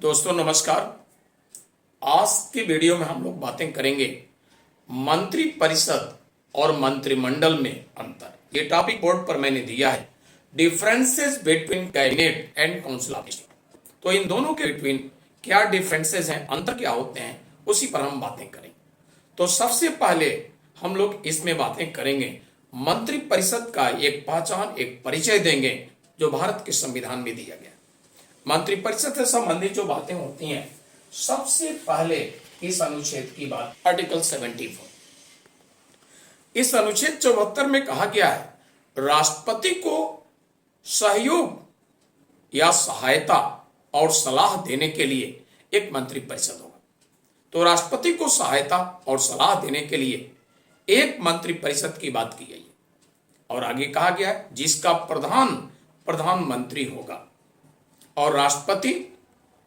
दोस्तों नमस्कार। आज की वीडियो में हम लोग बातें करेंगे मंत्री परिषद और मंत्रिमंडल में अंतर। ये टॉपिक बोर्ड पर मैंने दिया है, differences between cabinet and council of ministers. तो इन दोनों के बिटवीन क्या डिफरेंसेस हैं, अंतर क्या होते हैं, उसी पर हम बातें करेंगे। तो सबसे पहले हम लोग इसमें बातें करेंगे मंत्री परिषद का एक पहचान, एक परिचय देंगे जो भारत के संविधान में दिया गया। मंत्रिपरिषद से संबंधित जो बातें होती हैं, सबसे पहले इस अनुच्छेद की बात, आर्टिकल 74। इस अनुच्छेद 74 में कहा गया है राष्ट्रपति को सहयोग या सहायता और सलाह देने के लिए एक मंत्रिपरिषद होगा। तो राष्ट्रपति को सहायता और सलाह देने के लिए एक मंत्रिपरिषद की बात की गई है। और आगे कहा गया है जिसका प्रधानमंत्री होगा और राष्ट्रपति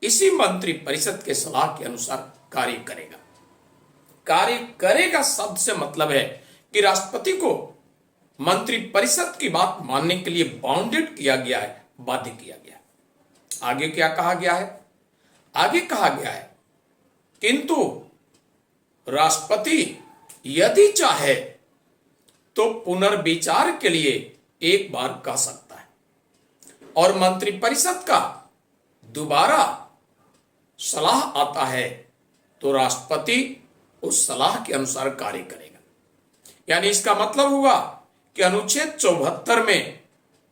इसी मंत्री परिषद के सलाह के अनुसार कार्य करेगा। कार्य करेगा शब्द से मतलब है कि राष्ट्रपति को मंत्री परिषद की बात मानने के लिए बाउंडेड किया गया है, बाध्य किया गया है। आगे क्या कहा गया है? आगे कहा गया है किंतु राष्ट्रपति यदि चाहे तो पुनर्विचार के लिए एक बार कह सकता है और मंत्रिपरिषद का दोबारा सलाह आता है तो राष्ट्रपति उस सलाह के अनुसार कार्य करेगा। यानी इसका मतलब हुआ कि अनुच्छेद 74 में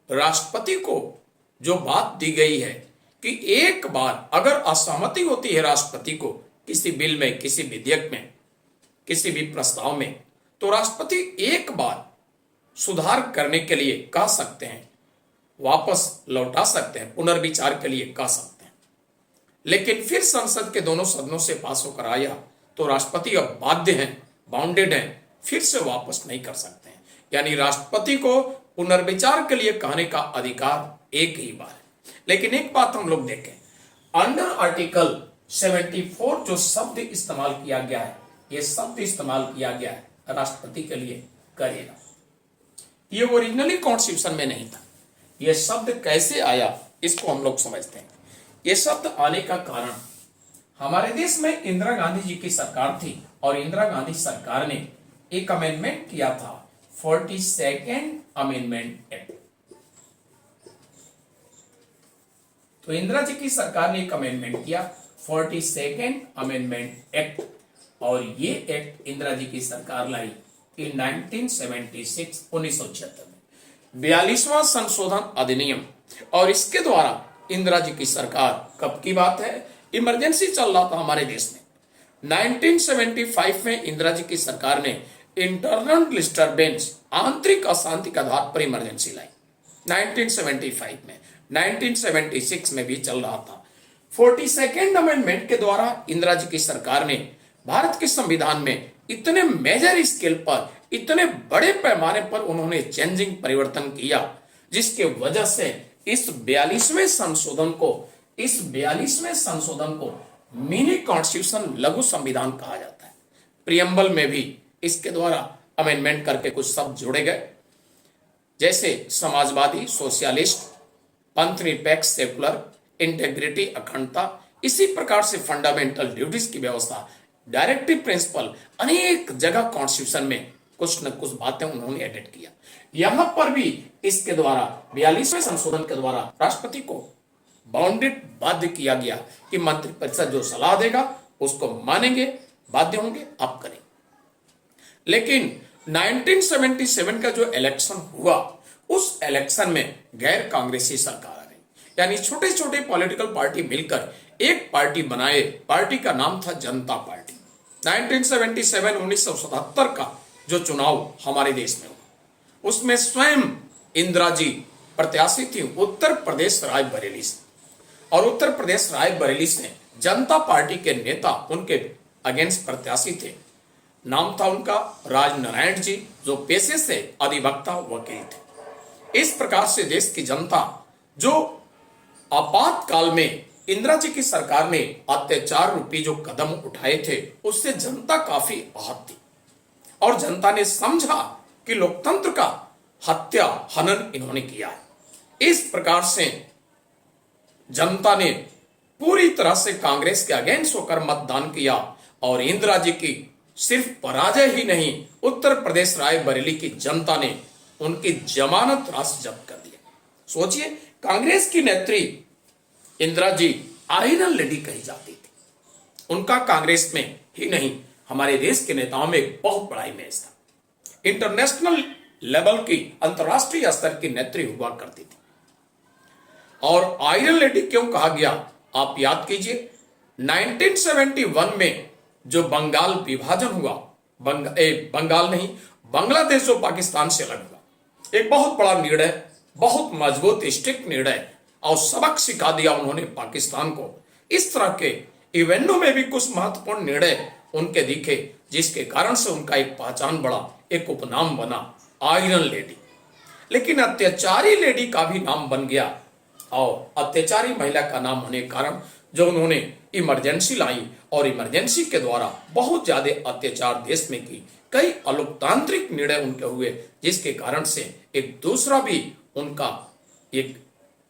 राष्ट्रपति को जो बात दी गई है कि एक बार अगर असहमति होती है राष्ट्रपति को किसी बिल में, किसी विधेयक में, किसी भी प्रस्ताव में, तो राष्ट्रपति एक बार सुधार करने के लिए कह सकते हैं, वापस लौटा सकते हैं, पुनर्विचार के लिए कह सकते हैं। लेकिन फिर संसद के दोनों सदनों से पास होकर आया तो राष्ट्रपति अब बाध्य हैं, बाउंडेड हैं, फिर से वापस नहीं कर सकते हैं। यानी राष्ट्रपति को पुनर्विचार के लिए कहने का अधिकार एक ही बार है। लेकिन एक बात हम लोग देखें, अंडर आर्टिकल 74 जो शब्द इस्तेमाल किया गया है, ये शब्द इस्तेमाल किया गया है राष्ट्रपति के लिए करेगा। ये ओरिजिनली कॉन्स्टिट्यूशन में नहीं था। ये शब्द कैसे आया इसको हम लोग समझते हैं। ये शब्द आने का कारण, हमारे देश में इंदिरा गांधी जी की सरकार थी और इंदिरा गांधी सरकार ने एक अमेंडमेंट किया था, 42nd अमेंडमेंट एक्ट। तो इंदिरा जी की सरकार ने एक अमेंडमेंट किया, 42nd अमेंडमेंट एक्ट, और ये एक्ट इंदिरा जी की सरकार लाई इन 1976 1976 में 42वां संशोधन अधिनियम। और इसके द्वारा इंदिरा जी की सरकार, कब की बात है, इमरजेंसी चल रहा था हमारे देश में, 1975 में इंदिरा जी की सरकार ने इंटरनल डिस्टर्बेंस, आंतरिक अशांति के आधार पर इमरजेंसी लाई 1975 में। 1976 में भी चल रहा था। 42nd अमेंडमेंट के द्वारा इंदिरा जी की सरकार ने भारत के संविधान में इतने मेजर स्केल पर, इतने बड़े पैमाने पर उन्होंने चेंजिंग, परिवर्तन किया, जिसके वजह से इस 42वें संशोधन को मिनी कॉन्स्टिट्यूशन, लघु संविधान कहा जाता है। प्रियम्बल में भी इसके द्वारा अमेंडमेंट करके कुछ शब्द जोड़े गए, जैसे समाजवादी, सोशलिस्ट, पंथ निरपेक्ष, सेकुलर, इंटेग्रिटी, अखंडता। इसी प्रकार से फंडामेंटल ड्यूटीज की व्यवस्था, डायरेक्टिव प्रिंसिपल, अनेक जगह कॉन्स्टिट्यूशन में कुछ न कुछ बातें उन्होंने एडिट किया। यहां पर भी इसके द्वारा 42वें संशोधन के द्वारा राष्ट्रपति को बाउंडेड, बाध्य किया गया कि मंत्रिपरिषद जो सलाह देगा उसको मानेंगे, बाध्य होंगे, आप करें। लेकिन 1977 का जो इलेक्शन हुआ, उस इलेक्शन में गैर कांग्रेसी सरकार आ गई। यानी छोटे छोटे पॉलिटिकल पार्टी मिलकर एक पार्टी बनाए, पार्टी का नाम था जनता पार्टी। 1977 का जो चुनाव हमारे देश में हुआ, उसमें स्वयं इंदिरा जी प्रत्याशी थी उत्तर प्रदेश रायबरेली से, और उत्तर प्रदेश रायबरेली से जनता पार्टी के नेता उनके अगेंस्ट प्रत्याशी थे। नाम था उनका राजनारायण जी, जो पेशे से अधिवक्ता, वकील थे। इस प्रकार से देश की जनता, जो आपातकाल में इंदिरा जी की सरकार ने अत्याचार रूपी जो कदम उठाए थे, उससे जनता काफी आहत थी और जनता ने समझा कि लोकतंत्र का हत्या, हनन इन्होंने किया है। इस प्रकार से जनता ने पूरी तरह से कांग्रेस के अगेंस्ट होकर मतदान किया और इंदिरा जी की सिर्फ पराजय ही नहीं, उत्तर प्रदेश रायबरेली की जनता ने उनकी जमानत राशि जब्त कर दिया। सोचिए, कांग्रेस की नेत्री इंदिरा जी आयरन लेडी कही जाती थी। उनका कांग्रेस में ही नहीं, हमारे देश के नेताओं में एक बहुत बड़ा इमेज था। इंटरनेशनल लेवल की, अंतरराष्ट्रीय स्तर की नेत्री हुआ करती थी। और आयरन लेडी क्यों कहा गया, आप याद कीजिए, 1971 में जो बंगाल विभाजन हुआ, बंगाल नहीं, बांग्लादेश जो पाकिस्तान से अलग हुआ, एक बहुत बड़ा निर्णय, बहुत मजबूत स्ट्रिक्ट निर्णय, और सबक सिखा दिया उन्होंने पाकिस्तान को। इस तरह के इवेंटों में भी कुछ महत्वपूर्ण निर्णय उनके दिखे, जिसके कारण से उनका एक पहचान बढ़ा, एक उपनाम बना आयरन लेडी। लेकिन अत्याचारी लेडी का भी नाम बन गया, और अत्याचारी महिला का नाम होने के कारण जो उन्होंने इमरजेंसी लाई, और इमरजेंसी के द्वारा बहुत ज्यादा अत्याचार देश में की, कई अलोकतांत्रिक निर्णय उनके हुए, जिसके कारण से एक दूसरा भी उनका एक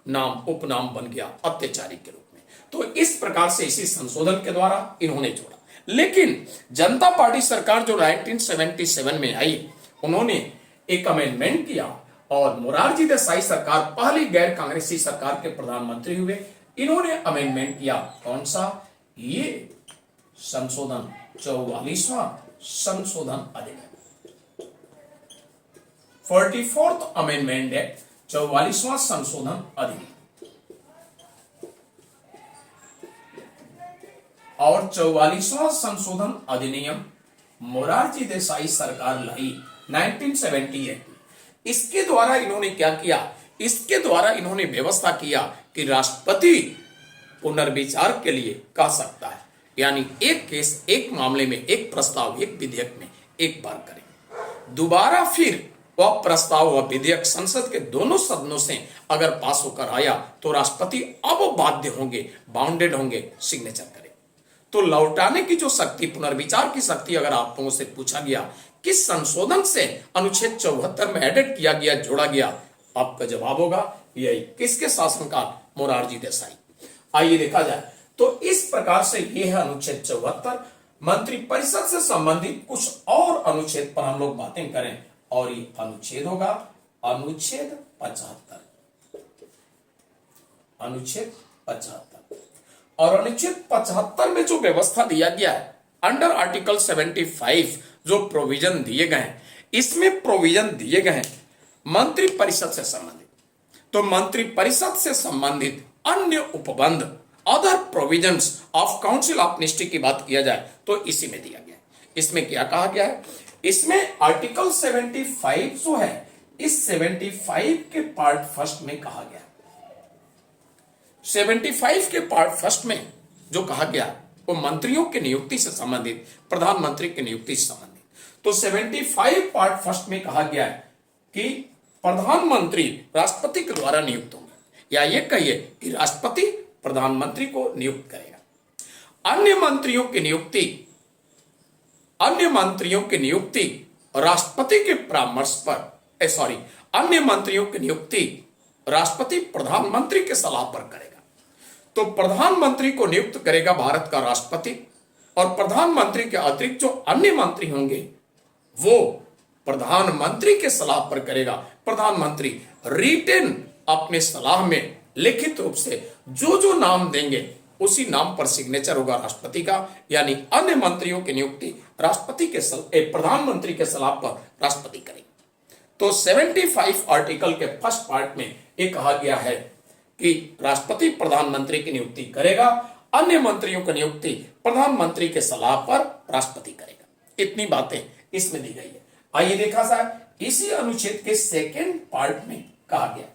नाम, उपनाम बन गया अत्याचारी के रूप में। तो इस प्रकार से इसी संशोधन के द्वारा इन्होंने जोड़ा। लेकिन जनता पार्टी सरकार जो 1977 में आई, उन्होंने एक अमेंडमेंट किया, और मोरारजी देसाई सरकार पहली गैर कांग्रेसी सरकार के प्रधानमंत्री हुए। इन्होंने अमेंडमेंट किया, कौन सा, ये संशोधन, 44वां संशोधन अधिनियम, 44th अमेंडमेंट एक्ट, 44वां संशोधन अधिनियम। और 44वां संशोधन अधिनियम मोरारजी देसाई सरकार लाई 1978। इसके द्वारा इन्होंने क्या किया, इसके द्वारा इन्होंने व्यवस्था किया कि राष्ट्रपति पुनर्विचार के लिए कह सकता है, यानी एक केस, एक मामले में, एक प्रस्ताव, एक विधेयक में एक बार करें। दोबारा फिर वह प्रस्ताव, वह विधेयक संसद के दोनों सदनों से अगर पास होकर आया तो राष्ट्रपति अब बाध्य होंगे, बाउंडेड होंगे सिग्नेचर करें। तो लौटाने की जो शक्ति, पुनर्विचार की शक्ति, अगर आप लोगों से पूछा गया किस संशोधन से अनुच्छेद 74 में एडिट किया गया, जोड़ा गया, आपका जवाब होगा यही, किसके शासनकाल, मोरारजी देसाई। आइए देखा जाए तो इस प्रकार से यह है अनुच्छेद 74। मंत्रिपरिषद से संबंधित कुछ और अनुच्छेद पर हम लोग बातें करें, और ये अनुच्छेद होगा अनुच्छेद 75, अनुच्छेद 75। और अनुच्छेद 75 में जो व्यवस्था दिया गया है, अंडर आर्टिकल 75 जो प्रोविजन दिए गए हैं, इसमें प्रोविजन दिए गए हैं मंत्रिपरिषद से संबंधित। तो मंत्रिपरिषद से संबंधित अन्य उपबंध, other provisions of council of ministry की बात किया जाए तो इसी में दिया गया है। इसमें क्या कहा गया है, इसमें आर्टिकल 75 जो है, इस 75 के पार्ट फर्स्ट में कहा गया, 75 के पार्ट फर्स्ट में जो कहा गया वो मंत्रियों की नियुक्ति से संबंधित, प्रधानमंत्री की नियुक्ति से संबंधित। तो 75 पार्ट फर्स्ट में कहा गया है कि प्रधानमंत्री राष्ट्रपति के द्वारा नियुक्त होंगे, या ये कहिए कि राष्ट्रपति प्रधानमंत्री को नियुक्त करेगा। अन्य मंत्रियों की नियुक्ति राष्ट्रपति के परामर्श पर, अन्य मंत्रियों की नियुक्ति राष्ट्रपति प्रधानमंत्री के सलाह पर करेगा। तो प्रधानमंत्री को नियुक्त करेगा भारत का राष्ट्रपति, और प्रधानमंत्री के अतिरिक्त जो अन्य मंत्री होंगे वो प्रधानमंत्री के सलाह पर करेगा। प्रधानमंत्री रिटन अपने सलाह में लिखित रूप से जो जो नाम देंगे उसी नाम पर सिग्नेचर होगा राष्ट्रपति का, यानी अन्य मंत्रियों की नियुक्ति राष्ट्रपति के प्रधानमंत्री के सलाह पर राष्ट्रपति करेंगे। तो 75 आर्टिकल के फर्स्ट पार्ट में एक कहा गया है कि राष्ट्रपति प्रधानमंत्री की नियुक्ति करेगा, अन्य मंत्रियों की नियुक्ति प्रधानमंत्री के सलाह पर राष्ट्रपति करेगा। इतनी बातें इसमें दी गई है। आइए देखा जाए इसी अनुच्छेद के सेकेंड पार्ट में कहा गया,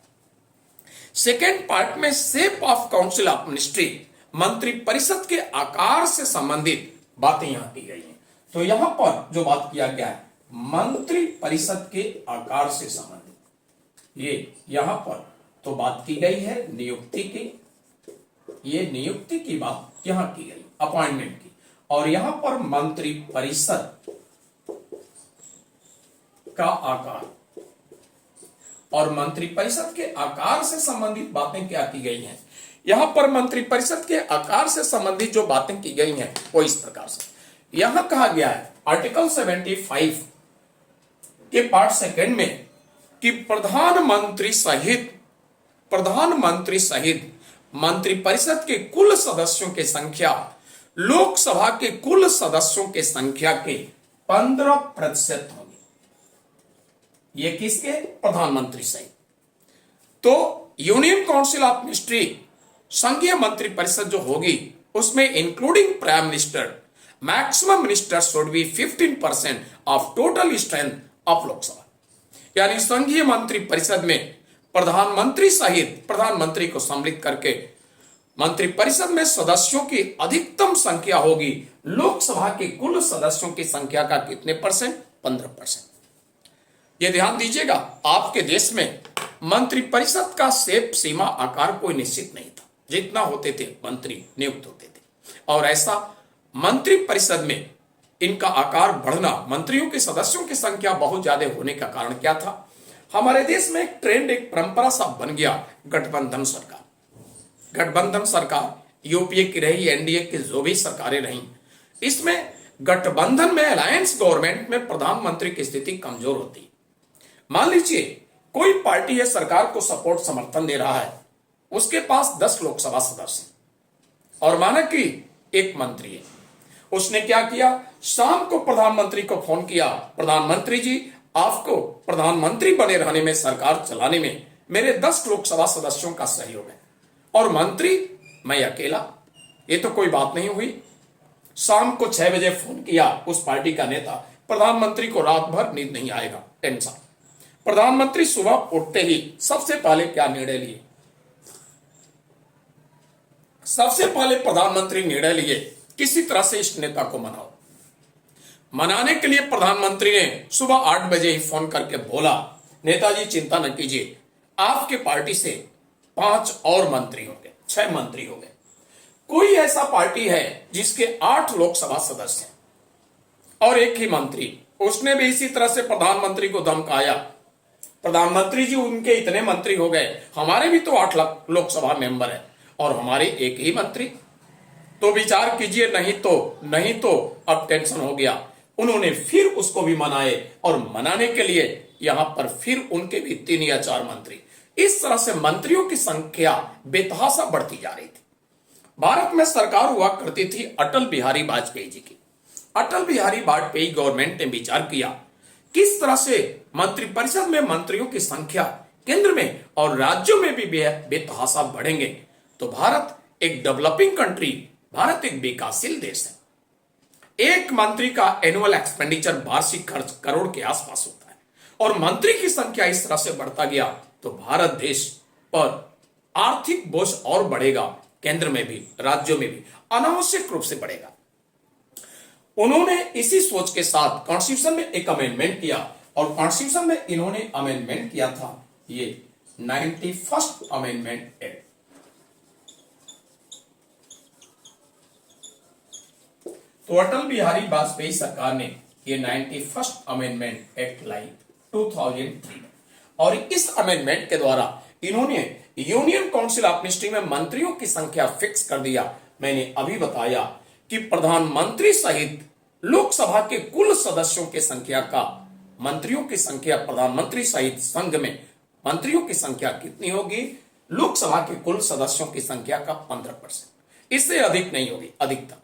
सेकेंड पार्ट में shape of council of ministry, मंत्रिपरिषद के आकार से संबंधित बातें यहां की गई हैं। तो यहां पर जो बात किया गया है मंत्रिपरिषद के आकार से संबंधित, ये यहां पर तो बात की गई है नियुक्ति की, ये नियुक्ति की बात यहां की गई, अपॉइंटमेंट की। और यहां पर मंत्रिपरिषद का आकार, और मंत्रिपरिषद के आकार से संबंधित बातें क्या की गई हैं, यहां पर मंत्रिपरिषद के आकार से संबंधित जो बातें की गई हैं वो इस प्रकार से यहां कहा गया है आर्टिकल 75 के पार्ट सेकंड में कि प्रधानमंत्री सहित मंत्रिपरिषद के कुल सदस्यों की संख्या लोकसभा के कुल सदस्यों की संख्या के 15% होगी। ये किसके? प्रधानमंत्री सहित। तो यूनियन काउंसिल ऑफ मिनिस्ट्री संघीय मंत्रिपरिषद जो होगी उसमें including prime minister maximum minister should be 15% of total strength of Lok Sabha. यानी संघीय मंत्रिपरिषद में प्रधानमंत्री सहित प्रधानमंत्री को सम्मिलित करके मंत्रिपरिषद में सदस्यों की अधिकतम संख्या होगी लोकसभा के कुल सदस्यों की संख्या का कितने परसेंट? 15%। यह ध्यान दीजिएगा, आपके देश में मंत्रिपरिषद का सेप सीमा आकार कोई निश्चित नहीं था, जितना होते थे मंत्री नियुक्त होते थे। और ऐसा मंत्रिपरिषद में इनका आकार बढ़ना, मंत्रियों के सदस्यों की संख्या बहुत ज्यादा होने का कारण क्या था? हमारे देश में एक ट्रेंड, एक परंपरा सा बन गया गठबंधन सरकार। गठबंधन सरकार यूपीए की रही, एनडीए की जो भी सरकारें रहीं, इसमें गठबंधन में अलायंस गवर्नमेंट में प्रधानमंत्री की स्थिति कमजोर होती है। मान लीजिए कोई पार्टी है, सरकार को सपोर्ट समर्थन दे रहा है, उसके पास 10 लोकसभा सदस्य और माना कि एक मंत्री है। उसने क्या किया? शाम को प्रधानमंत्री को फोन किया, प्रधानमंत्री जी आपको प्रधानमंत्री बने रहने में, सरकार चलाने में मेरे 10 लोकसभा सदस्यों का सहयोग है और मंत्री मैं अकेला। ये तो कोई बात नहीं हुई। शाम को 6 बजे फोन किया उस पार्टी का नेता, प्रधानमंत्री को रात भर नींद नहीं आएगा, टेंशन। प्रधानमंत्री सुबह उठते ही सबसे पहले क्या निर्णय लिए? सबसे पहले प्रधानमंत्री निर्णय लिए किसी तरह से इस नेता को मनाओ। मनाने के लिए प्रधानमंत्री ने सुबह 8 बजे ही फोन करके बोला, नेताजी चिंता न कीजिए, आपके पार्टी से 5 और मंत्री होंगे, 6 मंत्री हो गए। कोई ऐसा पार्टी है जिसके 8 लोकसभा सदस्य हैं और एक ही मंत्री? उसने भी इसी तरह से प्रधानमंत्री को धमकाया, प्रधानमंत्री जी उनके इतने मंत्री हो गए, हमारे भी तो 8 लोकसभा मेंबर है और हमारे एक ही मंत्री। तो विचार कीजिए, नहीं तो अब टेंशन हो गया। उन्होंने फिर उसको भी मनाए और मनाने के लिए यहां पर फिर उनके भी 3 या 4 मंत्री। इस तरह से मंत्रियों की संख्या बेतहाशा बढ़ती जा रही थी। भारत में सरकार हुआ करती थी अटल बिहारी वाजपेयी जी की। अटल बिहारी वाजपेयी गवर्नमेंट ने विचार किया किस तरह से मंत्रिपरिषद में मंत्रियों की संख्या केंद्र में और राज्यों में भी बेतहाशा बढ़ेंगे तो भारत एक डेवलपिंग कंट्री, भारत एक विकासशील देश है। एक मंत्री का एनुअल एक्सपेंडिचर, वार्षिक खर्च करोड़ के आसपास होता है और मंत्री की संख्या इस तरह से बढ़ता गया तो भारत देश पर आर्थिक बोझ और बढ़ेगा, केंद्र में भी राज्यों में भी अनावश्यक रूप से बढ़ेगा। उन्होंने इसी सोच के साथ कॉन्स्टिट्यूशन में एक अमेंडमेंट किया और कॉन्स्टिट्यूशन में इन्होंने अमेंडमेंट किया था ये 91st अमेंडमेंट एक्ट। तो अटल बिहारी वाजपेयी सरकार ने ये 91st अमेंडमेंट एक्ट लाई 2003 और इस अमेंडमेंट के द्वारा इन्होंने यूनियन काउंसिल ऑफ मिनिस्ट्री में मंत्रियों की संख्या फिक्स कर दिया। मैंने अभी बताया कि प्रधानमंत्री सहित लोकसभा के कुल सदस्यों की संख्या का, मंत्रियों की संख्या प्रधानमंत्री सहित संघ में मंत्रियों की संख्या कितनी होगी? लोकसभा के कुल सदस्यों की संख्या का 15%, इससे अधिक नहीं होगी, अधिकतम।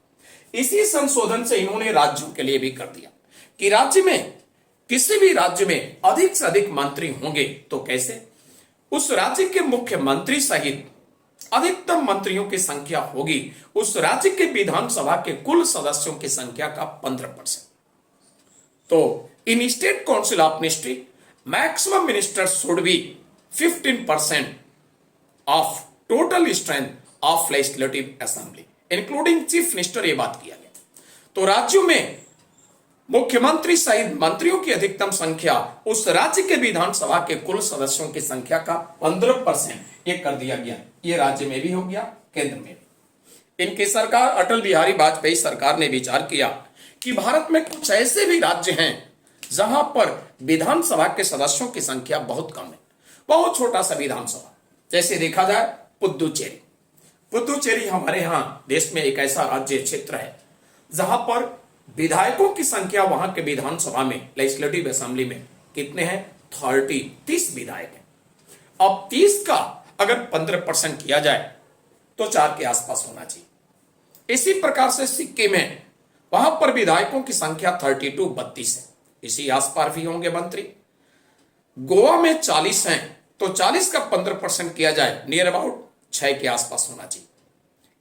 इसी संशोधन से इन्होंने राज्यों के लिए भी कर दिया कि राज्य में, किसी भी राज्य में अधिक से अधिक मंत्री होंगे तो कैसे? उस राज्य के मुख्यमंत्री सहित अधिकतम मंत्रियों की संख्या होगी उस राज्य के विधानसभा के कुल सदस्यों की संख्या का 15%। तो इन state council of ministry maximum minister should be 15% of total strength of legislative assembly including chief minister. ये बात किया गया। तो राज्यों में मुख्यमंत्री सहित मंत्रियों की अधिकतम संख्या उस राज्य के विधानसभा के कुल सदस्यों की संख्या का 15% ये कर दिया गया। ये राज्य में भी हो गया, केंद्र में भी। इनकी सरकार अटल बिहारी वाजपेयी सरकार ने विचार किया कि भारत में कुछ ऐसे भी राज्य हैं जहां पर विधानसभा के सदस्यों की संख्या बहुत कम है, बहुत छोटा सा विधानसभा। जैसे देखा जाए पुदुचेरी, पुदुचेरी हमारे यहां देश में एक ऐसा राज्य क्षेत्र है जहां पर विधायकों की संख्या वहां के विधानसभा में, लेजिस्लेटिव असेंबली में कितने हैं? 30 विधायक हैं। अब 30 का अगर 15% किया जाए तो 4 के आसपास होना चाहिए। इसी प्रकार से सिक्किम में वहां पर विधायकों की संख्या 32 है, इसी आसपास भी होंगे मंत्री। गोवा में 40 हैं, तो 40 का 15% किया जाए नियर अबाउट 6 के आसपास होना चाहिए।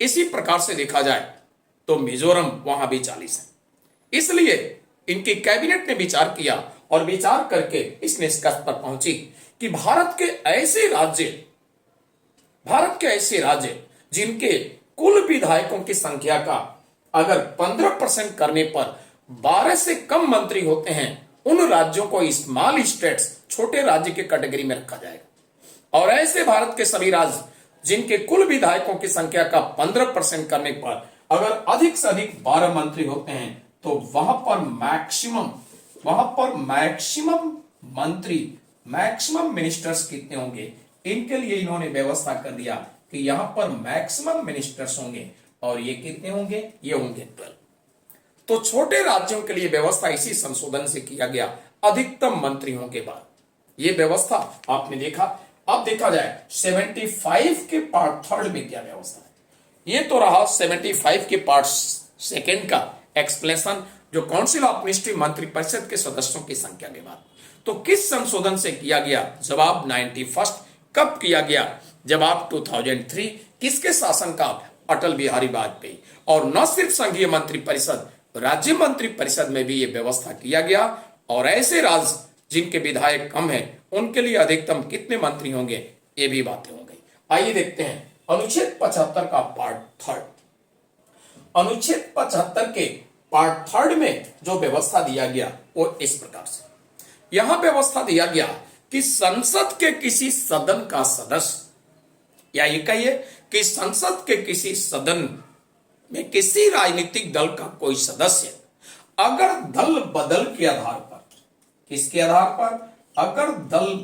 इसी प्रकार से देखा जाए तो मिजोरम वहां भी 40 है। इसलिए इनकी कैबिनेट ने विचार किया और विचार करके इस निष्कर्ष पर पहुंची कि भारत के ऐसे राज्य जिनके कुल विधायकों की संख्या का अगर 15% करने पर 12 से कम मंत्री होते हैं, उन राज्यों को स्मॉल स्टेट्स, छोटे राज्य के कैटेगरी में रखा जाएगा। और ऐसे भारत के सभी राज्य जिनके कुल विधायकों की संख्या का 15% करने पर अगर अधिक से अधिक 12 मंत्री होते हैं, तो वहां पर मैक्सिमम मिनिस्टर्स कितने होंगे, इनके लिए इन्होंने व्यवस्था कर दिया कि यहां पर मैक्सिमम मिनिस्टर्स होंगे और ये कितने होंगे? ये होंगे 12। तो छोटे राज्यों के लिए व्यवस्था इसी संशोधन से किया गया, अधिकतम मंत्रियों के बाद। ये व्यवस्था आपने देखा। अब देखा जाए 75 के पार्ट 3 में क्या व्यवस्था है। ये तो रहा 75 के पार्ट 2 का एक्सप्लेनेशन, जो काउंसिल ऑफ मिनिस्ट्री मंत्रिपरिषद के सदस्यों की संख्या के बाद। तो किस संशोधन से किया गया? जवाब 91। कब किया गया? जवाब 2003। किसके शासनकाल? अटल बिहारी वाजपेयी। और न सिर्फ संघीय मंत्रिपरिषद, राज्य मंत्रिपरिषद में भी यह व्यवस्था किया गया। और ऐसे राज्य जिनके विधायक कम है, उनके लिए अधिकतम कितने मंत्री होंगे, ये भी बातें हो गई। आइए देखते हैं अनुच्छेद 75 का पार्ट 3। अनुच्छेद 75 के पार्ट 3 में जो व्यवस्था दिया गया वो इस प्रकार से। यहां व्यवस्था दिया गया कि संसद के किसी सदन का सदस्य, या ये कहिए कि संसद के किसी सदन में किसी राजनीतिक दल का कोई सदस्य अगर दल बदल के आधार पर, किसके आधार पर? अगर दल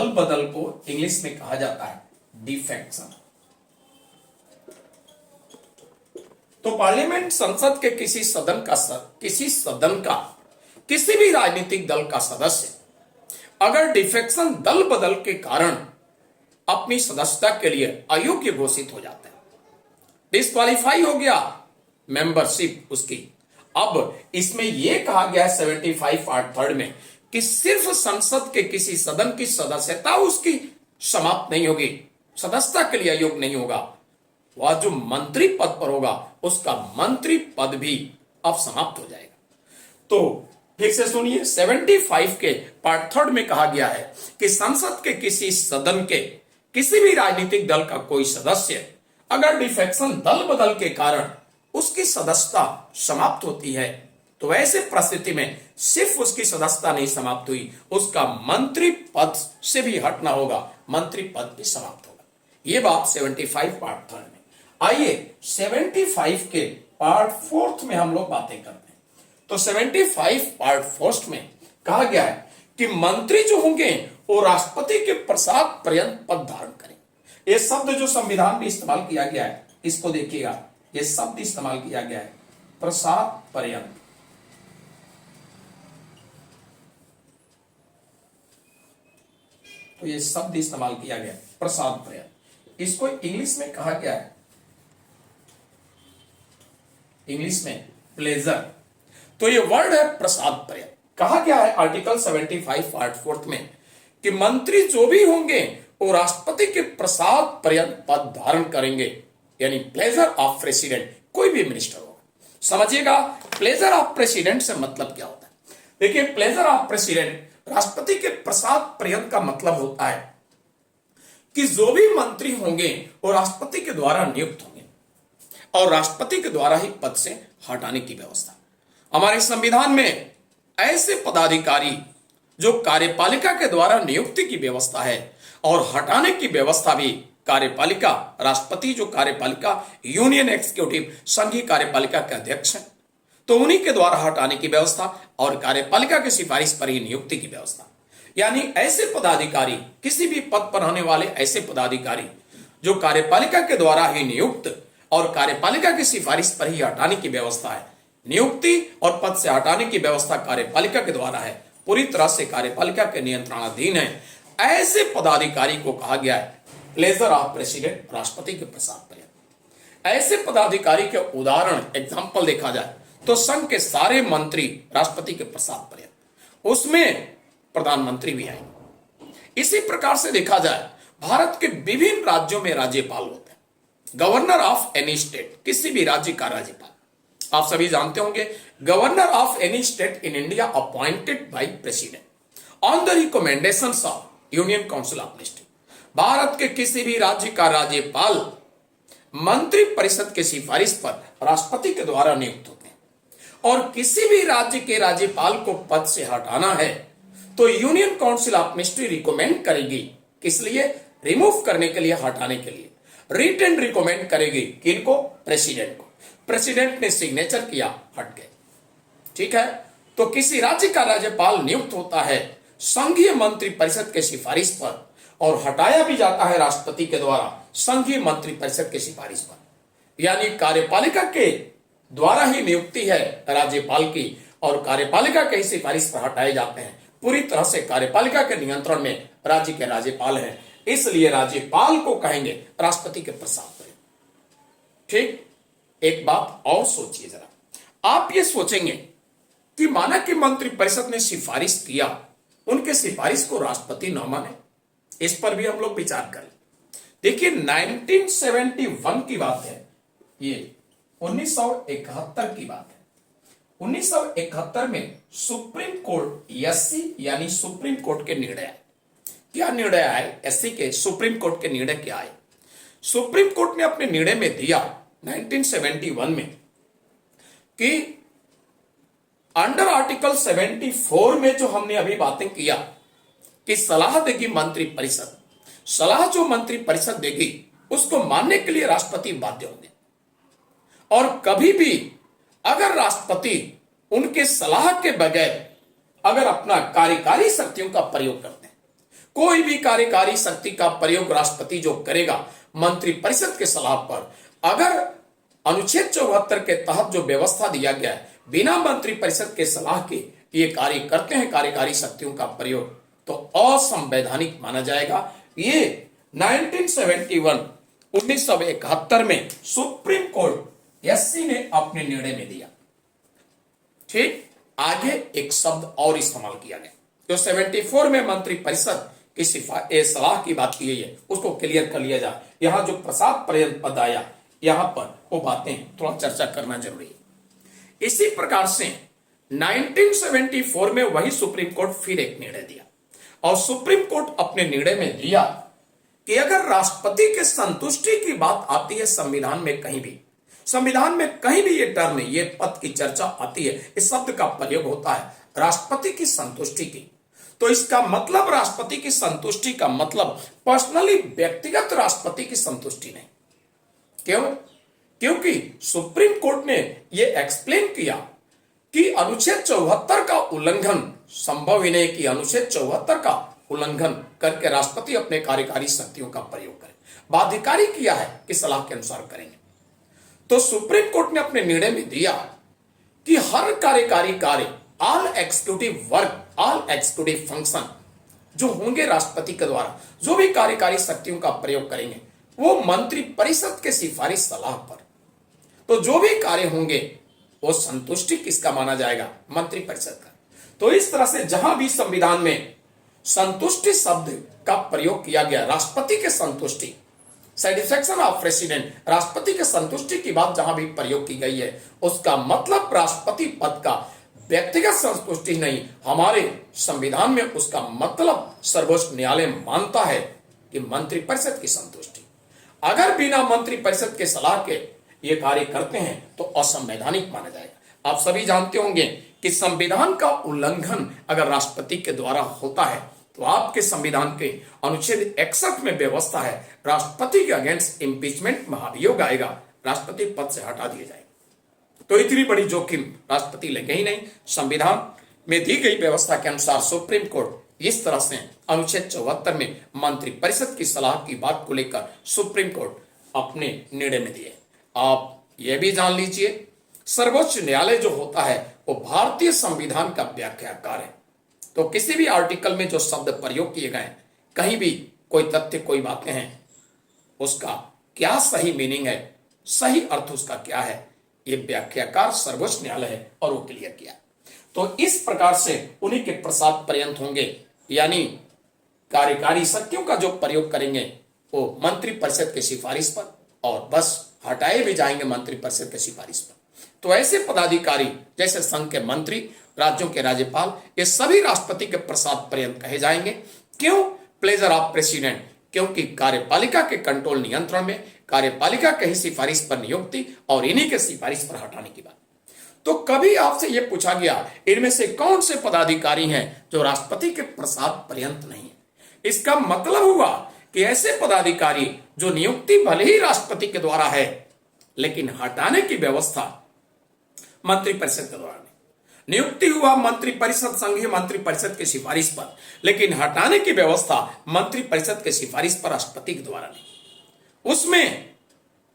बदल को इंग्लिश में कहा जाता है डिफेक्शन। तो पार्लियामेंट संसद के किसी सदन का किसी भी राजनीतिक दल का सदस्य अगर डिफेक्शन, दल बदल के कारण अपनी सदस्यता के लिए अयोग्य घोषित हो जाता है, डिस्क्वालीफाई हो गया मेंबरशिप उसकी। अब इसमें यह कहा गया है 75 पार्ट 3 में कि सिर्फ संसद के किसी सदन की सदस्यता उसकी समाप्त नहीं होगी, सदस्यता के लिए अयोग्य नहीं होगा, वह जो मंत्री पद पर होगा उसका मंत्री पद भी अब समाप्त हो जाएगा। तो फिर से सुनिए, 75 के पार्ट 3 में कहा गया है कि संसद के किसी सदन के किसी भी राजनीतिक दल का कोई सदस्य अगर डिफेक्शन, दल बदल के कारण उसकी सदस्यता समाप्त होती है, तो ऐसे परिस्थिति में सिर्फ उसकी सदस्यता नहीं समाप्त हुई, उसका मंत्री पद से भी हटना होगा, मंत्री पद भी समाप्त होगा। यह बात 75 पार्ट 3 में। आइए 75 के पार्ट 4 में हम लोग बातें करते हैं। तो 75 पार्ट 4 में कहा गया है कि मंत्री जो होंगे वो राष्ट्रपति के प्रसाद पर्यंत पद धारण करें। ये शब्द जो संविधान में इस्तेमाल किया गया है, इसको देखिएगा, ये शब्द इस्तेमाल किया गया है प्रसाद पर्यंत। तो ये शब्द इस्तेमाल किया गया प्रसाद पर्यंत। इसको इंग्लिश में कहा गया है, इंग्लिश में प्लेजर। तो ये वर्ड है प्रसाद पर्यंत। कहा गया है आर्टिकल 75 पार्ट 4 में कि मंत्री जो भी होंगे वो राष्ट्रपति के प्रसाद पर्यंत पद धारण करेंगे, यानी प्लेजर ऑफ प्रेसिडेंट, कोई भी मिनिस्टर हो। समझिएगा प्लेजर ऑफ प्रेसिडेंट से मतलब क्या होता है। देखिए प्लेजर ऑफ प्रेसिडेंट, राष्ट्रपति के प्रसाद पर्यंत का मतलब होता है कि जो भी मंत्री होंगे वो राष्ट्रपति के द्वारा नियुक्त होंगे और राष्ट्रपति के द्वारा ही पद से हटाने की व्यवस्था। हमारे संविधान में ऐसे पदाधिकारी जो कार्यपालिका के द्वारा नियुक्ति की व्यवस्था है और हटाने की व्यवस्था भी कार्यपालिका, राष्ट्रपति जो कार्यपालिका यूनियन एग्जीक्यूटिव संघीय कार्यपालिका के अध्यक्ष हैं, तो उन्हीं के द्वारा हटाने की व्यवस्था और कार्यपालिका की सिफारिश पर ही नियुक्ति की व्यवस्था। यानी ऐसे पदाधिकारी, किसी भी पद पर होने वाले ऐसे पदाधिकारी जो कार्यपालिका के द्वारा ही नियुक्त और कार्यपालिका की सिफारिश पर ही हटाने की व्यवस्था है। नियुक्ति और पद से हटाने की व्यवस्था कार्यपालिका के द्वारा है, पूरी तरह से कार्यपालिका के नियंत्रणाधीन है। ऐसे पदाधिकारी को कहा गया है प्लेजर ऑफ प्रेसिडेंट, राष्ट्रपति के प्रसाद पर्यंत। ऐसे पदाधिकारी के उदाहरण एग्जाम्पल देखा जाए तो संघ के सारे मंत्री राष्ट्रपति के प्रसाद पर्यंत, उसमें प्रधानमंत्री भी आएंगे। इसी प्रकार से देखा जाए भारत के विभिन्न राज्यों में राज्यपाल होते हैं, गवर्नर ऑफ एनी स्टेट, किसी भी राज्य का राज्यपाल। आप सभी जानते होंगे governor of any state in India appointed by president on the recommendations of union council of minister. Bharat के किसी भी राज्य का राज्यपाल मंत्री परिषद की सिफारिश पर राष्ट्रपति के द्वारा नियुक्त होते हैं, और किसी भी राज्य के राज्यपाल को पद से हटाना है तो union council of ministry recommend करेगी, किस लिए? रिमूव करने के लिए, हटाने के लिए रिटन रिकमेंड करेगी। किनको? प्रेसिडेंट को। प्रेसिडेंट ने सिग्नेचर किया, हट गए। ठीक है, तो किसी राज्य का राज्यपाल नियुक्त होता है संघीय मंत्री परिषद के सिफारिश पर और हटाया भी जाता है राष्ट्रपति के द्वारा संघीय मंत्री परिषद के सिफारिश पर। यानी कार्यपालिका के द्वारा ही नियुक्ति है राज्यपाल की और कार्यपालिका के ही सिफारिश पर हटाए जाते हैं। पूरी तरह से कार्यपालिका के नियंत्रण में राज्य के राज्यपाल हैं, इसलिए राज्यपाल को कहेंगे राष्ट्रपति के प्रसाद पर। ठीक, एक बात और सोचिए जरा, आप ये सोचेंगे कि माना कि मंत्री परिषद ने सिफारिश किया, उनके सिफारिश को राष्ट्रपति न माने, इस पर भी हम लोग विचार करें। देखिए 1971 की बात है, ये 1971 की बात है। 1971 में सुप्रीम कोर्ट एससी यानी सुप्रीम कोर्ट के निर्णय आए। क्या निर्णय आए? एससी के सुप्रीम कोर्ट के निर्णय क्या आए? सुप्रीम कोर्ट ने अपने निर्णय में दिया 1971 में कि अंडर आर्टिकल 74 में जो हमने अभी बातें किया कि सलाह देगी मंत्री परिषद, सलाह जो मंत्री परिषद देगी उसको मानने के लिए राष्ट्रपति बाध्य होंगे। और कभी भी अगर राष्ट्रपति उनके सलाह के बगैर अगर अपना कार्यकारी शक्तियों का प्रयोग करते हैं, कोई भी कार्यकारी शक्ति का प्रयोग राष्ट्रपति जो करेगा मंत्री परिषद के सलाह पर, अगर अनुच्छेद 74 के तहत जो व्यवस्था दिया गया है बिना मंत्री परिषद के सलाह के ये कार्य करते हैं कार्यकारी शक्तियों का प्रयोग, तो असंवैधानिक माना जाएगा। ये 1971 में सुप्रीम कोर्ट एससी ने अपने निर्णय में दिया। ठीक, आगे एक शब्द और इस्तेमाल किया गया जो 74 में मंत्री परिषद की सलाह की बात की गई है, उसको क्लियर कर लिया जाए। यहां जो प्रसाद पर्यंत पद आया, यहां पर वो बातें थोड़ा चर्चा करना जरूरी है। इसी प्रकार से 1974 में वही सुप्रीम कोर्ट फिर एक निर्णय दिया और सुप्रीम कोर्ट अपने निर्णय में दिया कि अगर राष्ट्रपति के संतुष्टि की बात आती है संविधान में कहीं भी, संविधान में कहीं भी ये टर्म, ये पद की चर्चा आती है, इस शब्द का प्रयोग होता है राष्ट्रपति की संतुष्टि की, तो इसका मतलब राष्ट्रपति की संतुष्टि का मतलब पर्सनली व्यक्तिगत राष्ट्रपति की संतुष्टि नहीं। क्यों? क्योंकि सुप्रीम कोर्ट ने यह एक्सप्लेन किया कि अनुच्छेद 74 का उल्लंघन संभव ही नहीं, कि अनुच्छेद 74 का उल्लंघन करके राष्ट्रपति अपने कार्यकारी शक्तियों का प्रयोग करे। बाध्यकारी किया है कि सलाह के अनुसार करेंगे। तो सुप्रीम कोर्ट ने अपने निर्णय में दिया कि हर कार्यकारी कार्य, all executive work, all executive function जो होंगे राष्ट्रपति के द्वारा, जो भी कार्यकारी शक्तियों का प्रयोग करेंगे वो मंत्री परिषद के सिफारिश सलाह पर, तो जो भी कार्य होंगे वो संतुष्टि किसका माना जाएगा? मंत्री परिषद का। तो इस तरह से जहां भी संविधान में संतुष्टि शब्द का प्रयोग किया गया, राष्ट्रपति के संतुष्टि, सेटिस्फैक्शन ऑफ प्रेसिडेंट, राष्ट्रपति के संतुष्टि की बात जहां भी प्रयोग की गई है, उसका मतलब राष्ट्रपति पद का व्यक्तिगत संतुष्टि नहीं, हमारे संविधान में उसका मतलब सर्वोच्च न्यायालय मानता है कि मंत्री परिषद की संतुष्टि। अगर बिना मंत्री परिषद के सलाह के ये कार्य करते हैं तो असंवैधानिक माना जाएगा। आप सभी जानते होंगे कि संविधान का उल्लंघन अगर राष्ट्रपति के द्वारा होता है तो आपके संविधान के अनुच्छेद 61 में व्यवस्था है राष्ट्रपति के अगेंस्ट इम्पीचमेंट महाभियोग आएगा, राष्ट्रपति पद से हटा दिए जाएंगे। तो इतनी बड़ी जोखिम राष्ट्रपति लेंगे ही नहीं। संविधान में दी गई व्यवस्था के अनुसार सुप्रीम कोर्ट इस तरह से अनुच्छेद 74 में मंत्रिपरिषद की सलाह की बात को लेकर सुप्रीम कोर्ट अपने निर्णय में दिए। आप यह भी जान लीजिए, सर्वोच्च न्यायालय जो होता है वो भारतीय संविधान का व्याख्याकार है। तो किसी भी आर्टिकल में जो शब्द प्रयोग किए गए, कहीं भी कोई तथ्य, कोई बातें हैं, उसका क्या सही मीनिंग है, सही अर्थ उसका क्या है, ये व्याख्याकार सर्वोच्च न्यायालय है और वो क्लियर किया। तो इस प्रकार से उन्हीं के प्रसाद पर्यंत होंगे, यानी कार्यकारी शक्तियों का जो प्रयोग करेंगे वो मंत्रिपरिषद की सिफारिश पर, और बस हटाए भी जाएंगे मंत्रिपरिषद की सिफारिश पर। तो ऐसे पदाधिकारी जैसे संघ के मंत्री, राज्यों के राज्यपाल, ये सभी राष्ट्रपति के प्रसाद पर्यंत कहे जाएंगे। क्यों? प्लेजर ऑफ प्रेसिडेंट, क्योंकि कार्यपालिका के कंट्रोल, नियंत्रण में कार्यपालिका की सिफारिश पर नियुक्ति और इन्हीं के सिफारिश पर हटाने की बात। तो कभी आपसे यह पूछा गया इनमें से कौन से पदाधिकारी हैं जो राष्ट्रपति के प्रसाद पर्यंत नहीं है? इसका मतलब हुआ कि ऐसे पदाधिकारी जो नियुक्ति भले ही राष्ट्रपति के द्वारा है, लेकिन हटाने की व्यवस्था मंत्रिपरिषद के द्वारा नहीं। नियुक्ति हुआ मंत्रिपरिषद, संघीय मंत्रिपरिषद की सिफारिश पर, लेकिन हटाने की व्यवस्था मंत्रिपरिषद की सिफारिश पर राष्ट्रपति के द्वारा नहीं। उसमें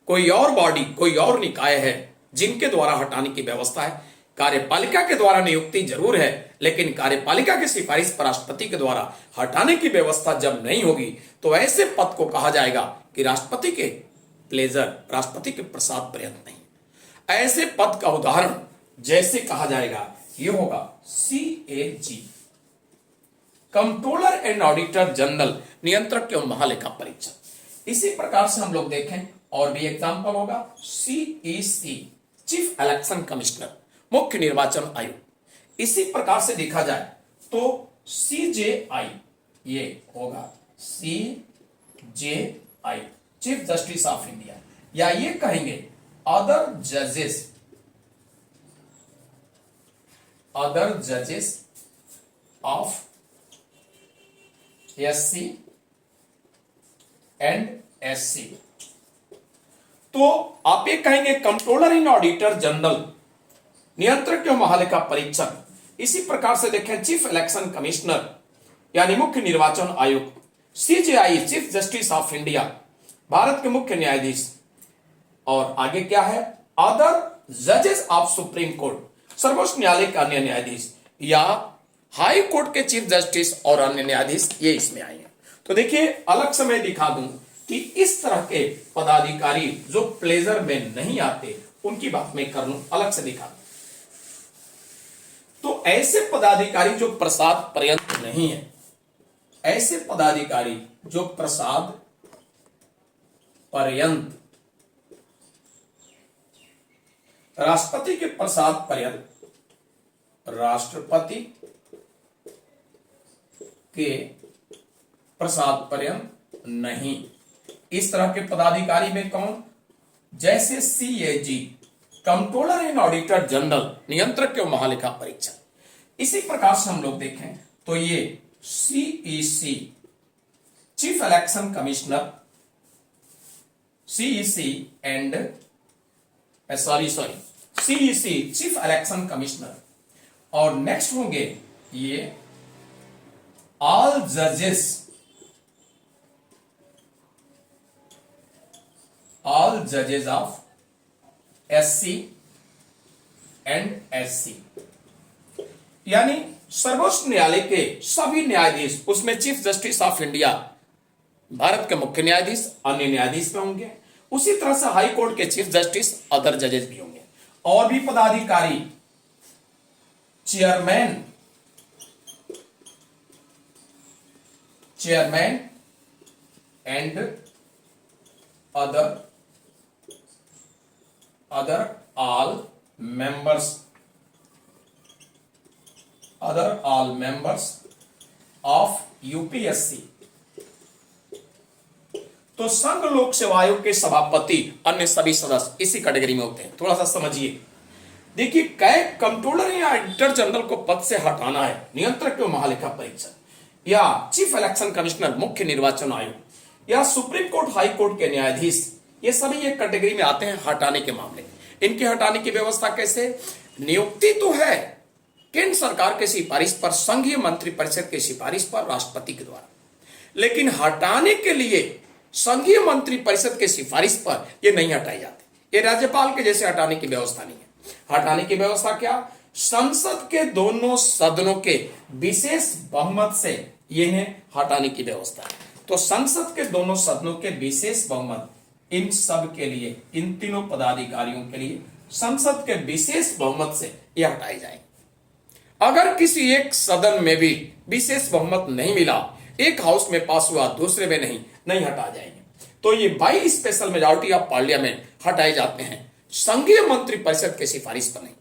कोई और बॉडी, कोई और निकाय है जिनके द्वारा हटाने की व्यवस्था है। कार्यपालिका के द्वारा नियुक्ति जरूर है, लेकिन कार्यपालिका की सिफारिश पर राष्ट्रपति के द्वारा हटाने की व्यवस्था जब नहीं होगी तो ऐसे पद को कहा जाएगा कि राष्ट्रपति के प्लेजर, राष्ट्रपति के प्रसाद पर्यंत नहीं। ऐसे पद का उदाहरण जैसे कहा जाएगा ये होगा CAG, controller and auditor general, नियंत्रक एवं महालेखा परीक्षक। इसी प्रकार से हम लोग देखें और भी एग्जाम्पल होगा CEC, चीफ इलेक्शन कमिश्नर, मुख्य निर्वाचन आयुक्त। इसी प्रकार से देखा जाए तो CJI, ये होगा CJI, chief justice of India, या ये कहेंगे अदर जजेस ऑफ SC एंड SC। तो आप ये कहेंगे कंट्रोलर इन ऑडिटर जनरल, नियंत्रक एवं महालेखा परीक्षक। इसी प्रकार से देखें चीफ इलेक्शन कमिश्नर यानी मुख्य निर्वाचन आयुक्त, CJI, chief justice of India, Bharat के मुख्य न्यायाधीश, और आगे क्या है अदर जजेस ऑफ सुप्रीम कोर्ट, सर्वोच्च न्यायालय के अन्य न्यायाधीश, या हाई कोर्ट के चीफ जस्टिस और अन्य न्यायाधीश, ये इसमें आए हैं। तो देखिए अलग से मैं दिखा दूं कि इस तरह के पदाधिकारी जो प्लेजर में नहीं आते उनकी बात मैं कर लूं, अलग से दिखा दूं। तो ऐसे पदाधिकारी जो प्रसाद पर्यंत नहीं है, ऐसे पदाधिकारी जो प्रसाद पर्यंत, राष्ट्रपति के प्रसाद पर्यंत, राष्ट्रपति के प्रसाद पर्यंत नहीं, इस तरह के पदाधिकारी में कौन? जैसे CAG, controller and auditor general, नियंत्रक एवं महालेखा परीक्षक। इसी प्रकार से हम लोग देखें तो ये CEC, chief election commissioner, CEC and CEC, chief election commissioner, और नेक्स्ट होंगे ये ऑल जजेस ऑफ SC एंड SC, यानी सर्वोच्च न्यायालय के सभी न्यायाधीश, उसमें chief justice of India, Bharat के मुख्य न्यायाधीश, अन्य न्यायाधीश में होंगे। उसी तरह से हाई कोर्ट के चीफ जस्टिस, अदर जजेस भी होंगे। और भी पदाधिकारी chairman and other all members of UPSC। तो संघ लोक सेवा आयोग के सभापति, अन्य सभी सदस्य इसी कैटेगरी में होते हैं। थोड़ा सा समझिए, देखिए कै कंट्रोलर या ऑडिटर जनरल को पद से हटाना है, नियंत्रक एवं महालेखा परीक्षक, या चीफ इलेक्शन कमिश्नर, मुख्य निर्वाचन आयोग, या सुप्रीम कोर्ट, हाई कोर्ट के न्यायाधीश, ये सभी एक कैटेगरी में आते हैं हटाने के मामले। इनके हटाने की व्यवस्था कैसे? नियुक्ति तो है, केंद्र सरकार की सिफारिश पर, संघीय मंत्रिपरिषद की सिफारिश पर, राष्ट्रपति के द्वारा। लेकिन हटाने के लिए संघीय मंत्रिपरिषद की सिफारिश पर ये नहीं हटाई जाती। ये राज्यपाल के जैसे हटाने की व्यवस्था नहीं है। हटाने की व्यवस्था क्या? संसद के दोनों सदनों के विशेष बहुमत से इन्हें हटाने की व्यवस्था है। तो संसद के दोनों सदनों के विशेष बहुमत इन सब के लिए, इन तीनों पदाधिकारियों के लिए संसद के विशेष बहुमत से यह हटाए जाएंगे। अगर किसी एक सदन में भी विशेष बहुमत नहीं मिला, एक हाउस में पास हुआ, दूसरे में नहीं हटा जाएंगे। तो ये by special majority of parliament हटाए जाते हैं, संघीय मंत्रिपरिषद की सिफारिश पर नहीं।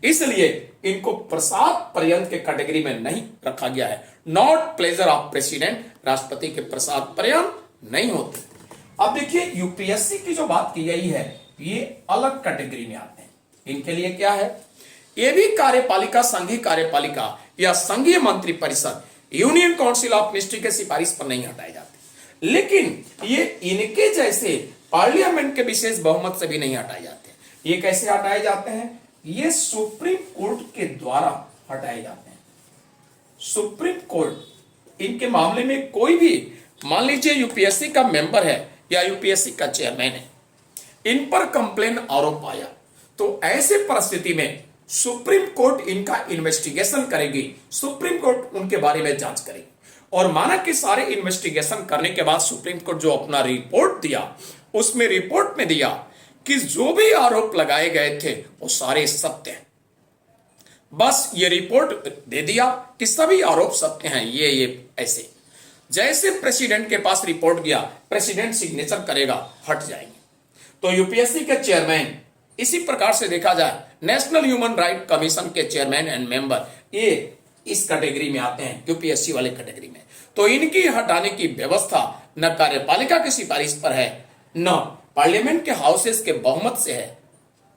इसलिए इनको प्रसाद पर्यंत के कैटेगरी में नहीं रखा गया है। नॉट प्लेजर ऑफ प्रेसिडेंट, राष्ट्रपति के प्रसाद पर्यंत नहीं होते। अब देखिए यूपीएससी की जो बात की गई है, ये अलग कैटेगरी में आते हैं। इनके लिए क्या है? ये भी कार्यपालिका, संघीय कार्यपालिका या संघीय मंत्रिपरिषद, यूनियन काउंसिल ऑफ मिनिस्ट्री के सिफारिश पर नहीं हटाए जाते। लेकिन ये इनके जैसे पार्लियामेंट के विशेष बहुमत से भी नहीं हटाए जाते। ये कैसे हटाए जाते हैं? ये सुप्रीम कोर्ट के द्वारा हटाए जाते हैं। सुप्रीम कोर्ट इनके मामले में कोई भी, मान लीजिए यूपीएससी का मेंबर है या यूपीएससी का चेयरमैन है, इन पर कंप्लेन आरोप आया, तो ऐसे परिस्थिति में सुप्रीम कोर्ट इनका इन्वेस्टिगेशन करेगी। सुप्रीम कोर्ट उनके बारे में जांच करेगी और माना कि सारे इन्वेस्टिगेशन करने के बाद सुप्रीम कोर्ट जो अपना रिपोर्ट दिया, उसमें रिपोर्ट में दिया कि जो भी आरोप लगाए गए थे वो सारे सत्य हैं। बस ये रिपोर्ट दे दिया कि सभी आरोप सत्य हैं, ये ऐसे। जैसे प्रेसिडेंट के पास रिपोर्ट गया, प्रेसिडेंट सिग्नेचर करेगा, हट जाएंगे। तो यूपीएससी के चेयरमैन, इसी प्रकार से देखा जाए नेशनल ह्यूमन राइट कमीशन के चेयरमैन एंड मेंबर, ये इस कैटेगरी में आते हैं, यूपीएससी वाले कैटेगरी में। तो इनकी हटाने की व्यवस्था न कार्यपालिका की सिफारिश पर है, न पार्लियामेंट के हाउसेस के बहुमत से है।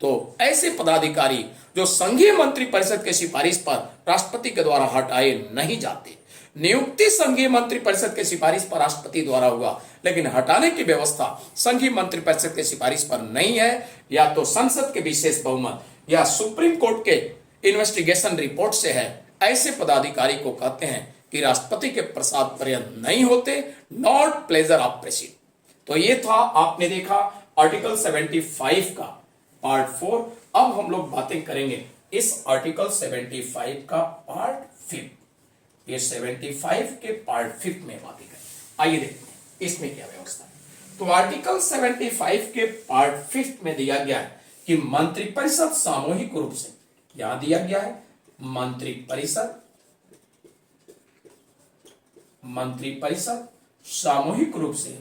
तो ऐसे पदाधिकारी जो संघीय मंत्रिपरिषद के सिफारिश पर राष्ट्रपति के द्वारा हटाए नहीं जाते। नियुक्ति संघीय मंत्रिपरिषद के सिफारिश पर राष्ट्रपति द्वारा हुआ, लेकिन हटाने की व्यवस्था संघीय मंत्रिपरिषद के सिफारिश पर नहीं है। या तो संसद के विशेष बहुमत या सुप्रीम कोर्ट के इन्वेस्टिगेशन रिपोर्ट से है। ऐसे पदाधिकारी को कहते हैं कि राष्ट्रपति के प्रसाद पर्यंत नहीं होते, नॉट प्लेजर ऑफ प्रेसिडेंट। तो ये था, आपने देखा आर्टिकल 75 का पार्ट 4। अब हम लोग बातें करेंगे इस आर्टिकल 75 का पार्ट 5। ये 75 के पार्ट 5 में बातें करें। आइए देखते हैं इसमें क्या व्यवस्था है। तो आर्टिकल 75 के पार्ट 5 में दिया गया है कि मंत्रिपरिषद सामूहिक रूप से, यहां दिया गया है मंत्रिपरिषद सामूहिक रूप से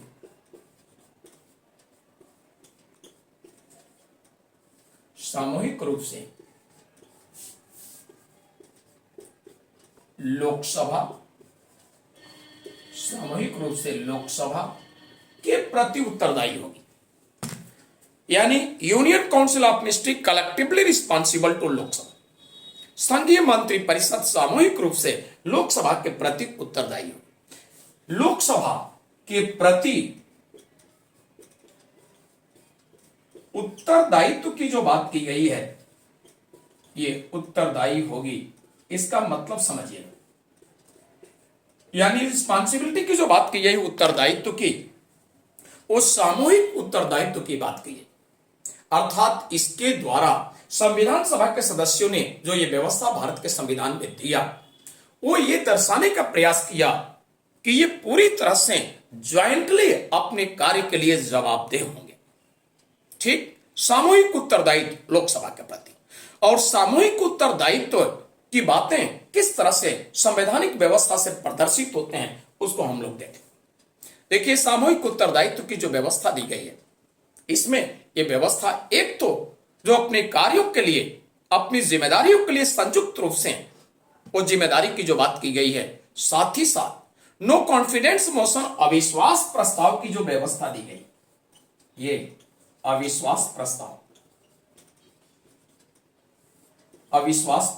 लोकसभा के प्रति उत्तरदायी होगी। यानी union council of ministry collectively responsible to Lok Sabha. संघीय मंत्रिपरिषद सामूहिक रूप से लोकसभा के प्रति उत्तरदायी होगी। लोकसभा के प्रति उत्तरदायित्व की जो बात की गई है, ये उत्तरदायी होगी, इसका मतलब समझिए। यानी रिस्पॉन्सिबिलिटी की जो बात की गई उत्तरदायित्व की, उस सामूहिक उत्तरदायित्व की बात की है। अर्थात इसके द्वारा संविधान सभा के सदस्यों ने जो ये व्यवस्था भारत के संविधान में दिया, वो ये दर्शाने का प्रयास किया कि ये पूरी तरह से ज्वाइंटली अपने कार्य के लिए जवाबदेह होंगे। ठीक, सामूहिक उत्तरदायित्व लोकसभा के प्रति। और सामूहिक उत्तरदायित्व की बातें किस तरह से संवैधानिक व्यवस्था से प्रदर्शित होते हैं, उसको हम लोग देखें। देखिए, सामूहिक उत्तरदायित्व की जो व्यवस्था दी गई है, इसमें ये व्यवस्था एक तो जो अपने कार्यों के लिए, अपनी जिम्मेदारियों के लिए संयुक्त रूप से वो जिम्मेदारी की जो बात की गई है, साथ ही साथ नो कॉन्फिडेंस मोशन, अविश्वास प्रस्ताव की जो व्यवस्था दी गई, ये अविश्वास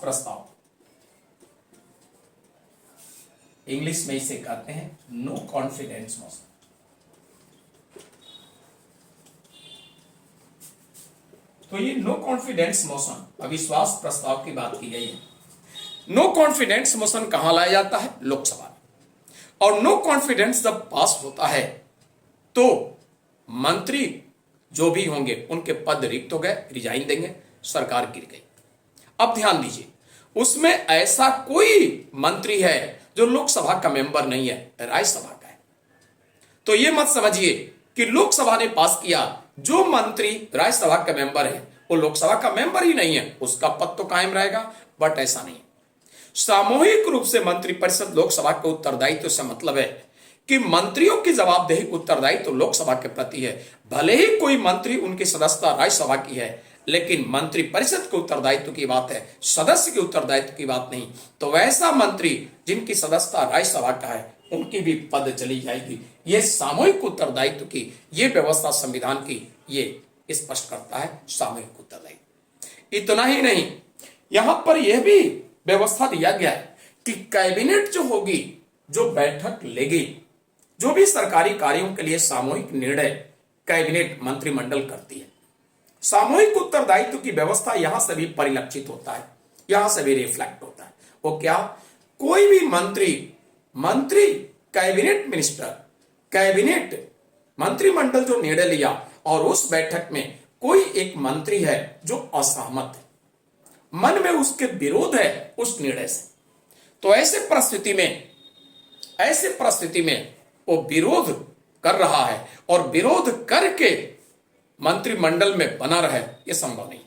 प्रस्ताव इंग्लिश में इसे कहते हैं नो कॉन्फिडेंस मोशन। तो ये नो कॉन्फिडेंस मोशन, अविश्वास प्रस्ताव की बात की गई है। नो कॉन्फिडेंस मोशन कहां लाया जाता है? लोकसभा में। और नो कॉन्फिडेंस जब पास होता है तो मंत्री जो भी होंगे उनके पद रिक्त हो गए, रिजाइन देंगे, सरकार गिर गई। अब ध्यान दीजिए, उसमें ऐसा कोई मंत्री है जो लोकसभा का मेंबर नहीं है, राज्यसभा का है। तो यह मत समझिए कि लोकसभा ने पास किया, जो मंत्री राज्यसभा का मेंबर है वो लोकसभा का मेंबर ही नहीं है, उसका पद तो कायम रहेगा। बट ऐसा नहीं है। सामूहिक रूप से मंत्रिपरिषद लोकसभा के उत्तरदायित्व से मतलब है कि मंत्रियों की जवाबदेही उत्तरदायित्व लोकसभा के प्रति है। भले ही कोई मंत्री उनकी सदस्यता राज्यसभा की है, लेकिन मंत्रिपरिषद के उत्तरदायित्व की बात है, सदस्य के उत्तरदायित्व की बात नहीं। तो वैसा मंत्री जिनकी सदस्यता राज्यसभा का है उनकी भी पद चली जाएगी। ये सामूहिक उत्तरदायित्व की ये व्यवस्था संविधान की ये स्पष्ट करता है, सामूहिक उत्तरदायित्व। इतना ही नहीं, यहां पर यह भी व्यवस्था दिया गया है कि कैबिनेट जो होगी, जो बैठक लेगी, जो भी सरकारी कार्यों के लिए सामूहिक निर्णय कैबिनेट मंत्रिमंडल करती है। सामूहिक उत्तरदायित्व की व्यवस्था यहां से भी परिलक्षित होता है, यहां से भी रिफ्लेक्ट होता है। वो क्या? कोई भी मंत्री कैबिनेट मिनिस्टर, कैबिनेट मंत्रिमंडल जो निर्णय लिया और उस बैठक में कोई एक मंत्री है जो असहमत है, मन में उसके विरोध है उस निर्णय से, तो ऐसे परिस्थिति में वो विरोध कर रहा है और विरोध करके मंत्रिमंडल में बना रहे, ये संभव नहीं।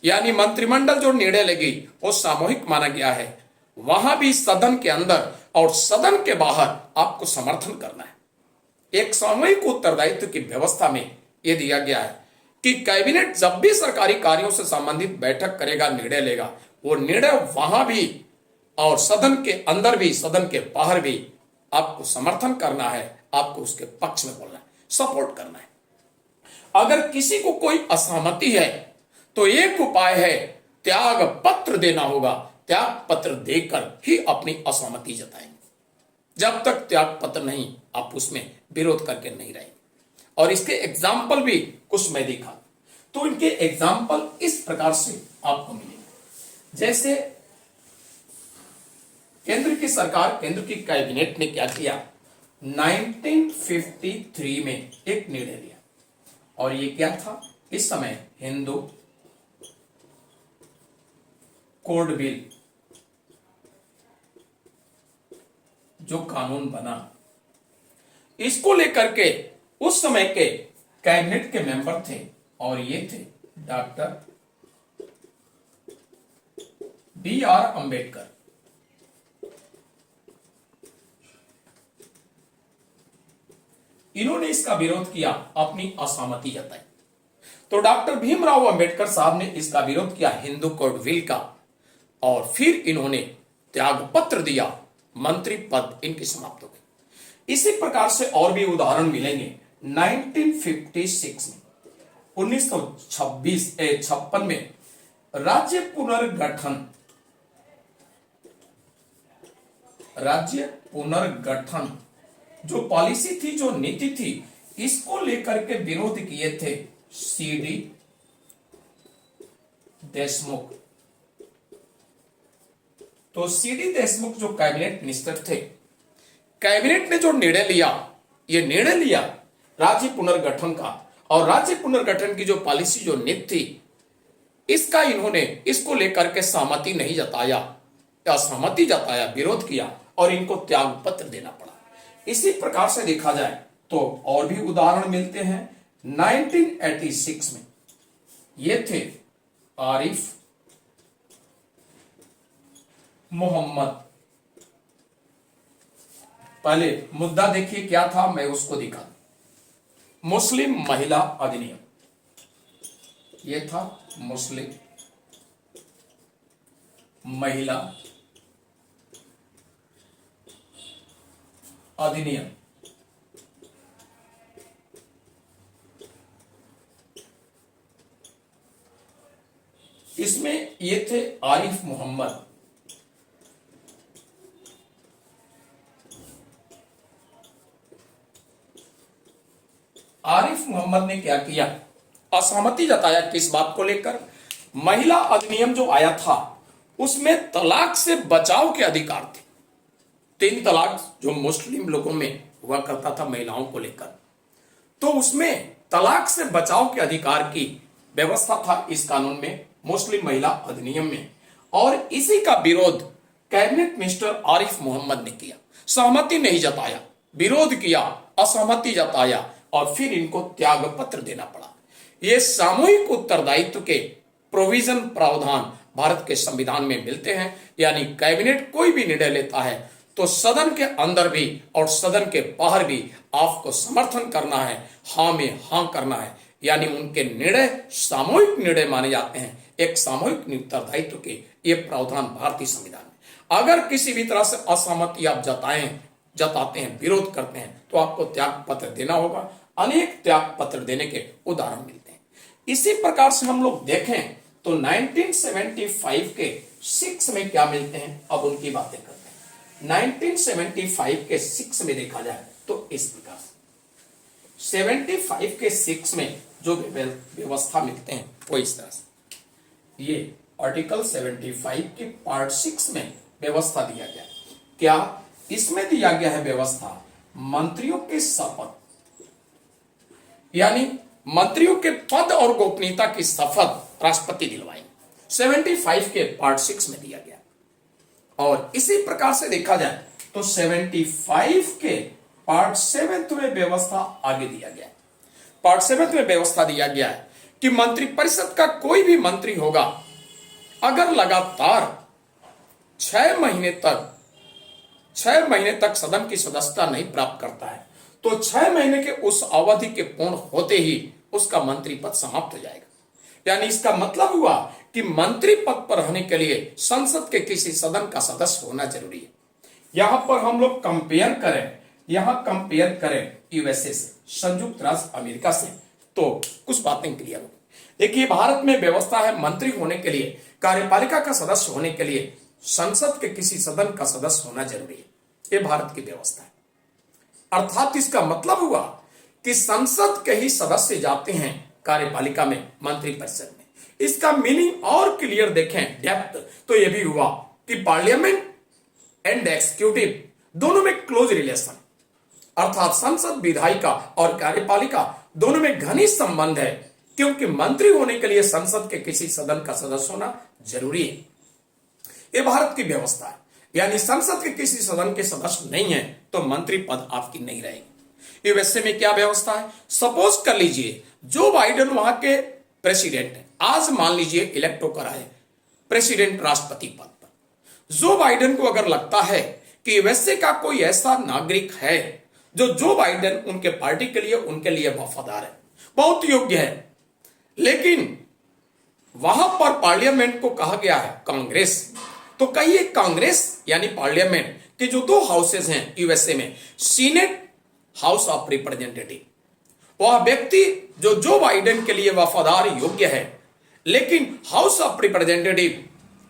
यानी मंत्रिमंडल जो निर्णय लेगी वो सामूहिक माना गया है। वहां भी सदन के अंदर और सदन के बाहर आपको समर्थन करना है। एक सामूहिक उत्तरदायित्व की व्यवस्था में यह दिया गया है कि कैबिनेट जब भी सरकारी कार्यों से संबंधित बैठक करेगा, निर्णय लेगा, वो निर्णय वहां भी और सदन के अंदर भी सदन के बाहर भी आपको समर्थन करना है, आपको उसके पक्ष में बोलना है, सपोर्ट करना है। अगर किसी को कोई असहमति है तो एक उपाय है, त्याग पत्र देना होगा। त्याग पत्र देकर ही अपनी असहमति जताएंगे। जब तक त्याग पत्र नहीं, आप उसमें विरोध करके नहीं रहेंगे। और इसके एग्जाम्पल भी कुछ मैं दिखा, तो इनके एग्जाम्पल इस प्रकार से आपको मिलेंगे। जैसे केंद्र की सरकार, केंद्र की कैबिनेट ने क्या किया, 1953 में एक निर्णय लिया, और ये क्या था? इस समय हिंदू कोड बिल जो कानून बना, इसको लेकर के उस समय के कैबिनेट के मेंबर थे, और ये थे डॉक्टर B.R. अंबेडकर। इन्होंने इसका विरोध किया, अपनी असहमति जताई। तो डॉक्टर भीमराव अंबेडकर साहब ने इसका विरोध किया, हिंदू कोड बिल का, और फिर इन्होंने त्याग पत्र दिया, मंत्री पद इनकी समाप्त हो गई। इसी प्रकार से और भी उदाहरण मिलेंगे। 1956 में 1956 में राज्य पुनर्गठन जो पॉलिसी थी, जो नीति थी, इसको लेकर के विरोध किए थे CD देशमुख। तो CD देशमुख जो कैबिनेट मिनिस्टर थे, कैबिनेट ने जो निर्णय लिया, ये निर्णय लिया राज्य पुनर्गठन का, और राज्य पुनर्गठन की जो पॉलिसी, जो नीति थी, इसका इन्होंने इसको लेकर के सहमति नहीं जताया, असहमति जताया, विरोध किया, और इनको त्याग पत्र देना पड़ा। इसी प्रकार से देखा जाए तो और भी उदाहरण मिलते हैं। 1986 में ये थे आरिफ मोहम्मद। पहले मुद्दा देखिए क्या था, मैं उसको दिखा। मुस्लिम महिला अधिनियम, ये था मुस्लिम महिला अधिनियम। इसमें ये थे आरिफ मोहम्मद। आरिफ मोहम्मद ने क्या किया, असहमति जताया किस बात को लेकर? महिला अधिनियम जो आया था उसमें तलाक से बचाव के अधिकार थे। 3 तलाक जो मुस्लिम लोगों में हुआ करता था महिलाओं को लेकर, तो उसमें तलाक से बचाव के अधिकार की व्यवस्था था इस कानून में, मुस्लिम महिला अधिनियम में। और इसी का विरोध कैबिनेट मिनिस्टर आरिफ मोहम्मद ने किया, सहमति नहीं जताया, विरोध किया, असहमति जताया और फिर इनको त्याग पत्र देना पड़ा। ये सामूहिक उत्तरदायित्व के प्रोविजन प्रावधान भारत के संविधान में मिलते हैं, यानी कैबिनेट कोई भी निर्णय लेता है तो सदन के अंदर भी और सदन के बाहर भी आपको समर्थन करना है, हाँ में हाँ करना है, यानी उनके निर्णय सामूहिक निर्णय माने जाते हैं, एक सामूहिक उत्तरदायित्व के ये प्रावधान भारतीय संविधान में। अगर किसी भी तरह से असहमति आप जताते हैं, विरोध करते हैं, तो आपको त्याग पत्र देना होगा। अनेक त्याग पत्र देने के उदाहरण मिलते हैं। इसी प्रकार से हम लोग देखें तो 1975 के 6 में क्या मिलते हैं, अब उनकी बातें करते हैं। 1975 के 6 में देखा जाए तो इस प्रकार से 75 के 6 में जो व्यवस्था मिलते हैं वो इस तरह से, ये आर्टिकल 75 के पार्ट 6 में व्यवस्था दिया गया। क्या इसमें दिया गया है व्यवस्था, मंत्रियों के शपथ, यानी मंत्रियों के पद और गोपनीयता की शपथ राष्ट्रपति दिलवाएंगे, 75 के पार्ट 6 में दिया गया। और इसी प्रकार से देखा जाए तो 75 के पार्ट 7 में व्यवस्था आगे दिया गया है। पार्ट 7 में व्यवस्था दिया गया है कि मंत्रिपरिषद का कोई भी मंत्री होगा, अगर लगातार 6 महीने तक सदन की सदस्यता नहीं प्राप्त करता है तो 6 महीने के उस अवधि के पूर्ण होते ही उसका मंत्री पद समाप्त हो जाएगा। यानी इसका मतलब हुआ कि मंत्री पद पर रहने के लिए संसद के किसी सदन का सदस्य होना जरूरी है। यहां पर हम लोग कंपेयर करें यूएसए से, संयुक्त राष्ट्र अमेरिका से, तो कुछ बातें क्लियर हो। देखिए, भारत में व्यवस्था है मंत्री होने के लिए, कार्यपालिका का सदस्य होने के लिए संसद के किसी सदन का सदस्य होना जरूरी है। ये भारत की व्यवस्था है। अर्थात इसका मतलब हुआ कि संसद के ही सदस्य जाते हैं कार्यपालिका में, मंत्रिपरिषद में। इसका मीनिंग और क्लियर देखें, डेप्थ, तो यह भी हुआ कि पार्लियामेंट एंड एग्जीक्यूटिव दोनों में क्लोज रिलेशन, अर्थात संसद, विधायिका और कार्यपालिका दोनों में घनिष्ठ संबंध है, क्योंकि मंत्री होने के लिए संसद के किसी सदन का सदस्य होना जरूरी है। यह भारत की व्यवस्था है, यानी संसद के किसी सदन के सदस्य नहीं है तो मंत्री पद आपकी नहीं रहेगी। यूएसए में क्या व्यवस्था है, सपोज कर लीजिए जो बाइडेन वहां के प्रेसिडेंट है, आज मान लीजिए इलेक्ट होकर आए प्रेसिडेंट राष्ट्रपति पद पर। जो बाइडेन को अगर लगता है कि यूएसए का कोई ऐसा नागरिक है जो बाइडेन उनके पार्टी के लिए, उनके लिए वफादार है, बहुत योग्य है, लेकिन वहां पर पार्लियामेंट को कहा गया है कांग्रेस, तो कहिए कांग्रेस यानी पार्लियामेंट के जो 2 हाउसेस हैं यूएसए में, सीनेट, हाउस ऑफ रिप्रेजेंटेटिव, वह व्यक्ति जो बाइडेन के लिए वफादार योग्य है, लेकिन हाउस ऑफ रिप्रेजेंटेटिव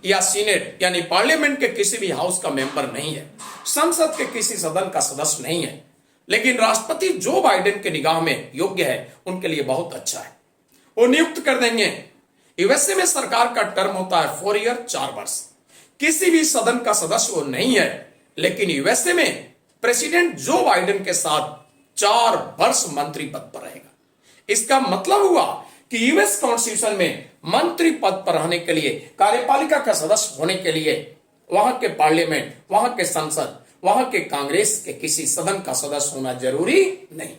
या सीनेट यानी पार्लियामेंट के किसी भी हाउस का मेंबर नहीं है, संसद के किसी सदन का सदस्य नहीं है, लेकिन राष्ट्रपति जो बाइडेन के निगाह में योग्य है उनके लिए बहुत अच्छा है, वो नियुक्त कर देंगे। यूएसए में सरकार का टर्म होता है 4 ईयर, 4 वर्ष। किसी भी सदन का सदस्य वो नहीं है, लेकिन यूएसए में प्रेसिडेंट जो बाइडेन के साथ 4 वर्ष मंत्री पद पर रहेगा। इसका मतलब हुआ कि यूएस कॉन्स्टिट्यूशन में मंत्री पद पर रहने के लिए, कार्यपालिका का सदस्य होने के लिए वहां के पार्लियामेंट, वहां के संसद, वहां के कांग्रेस के किसी सदन का सदस्य होना जरूरी नहीं।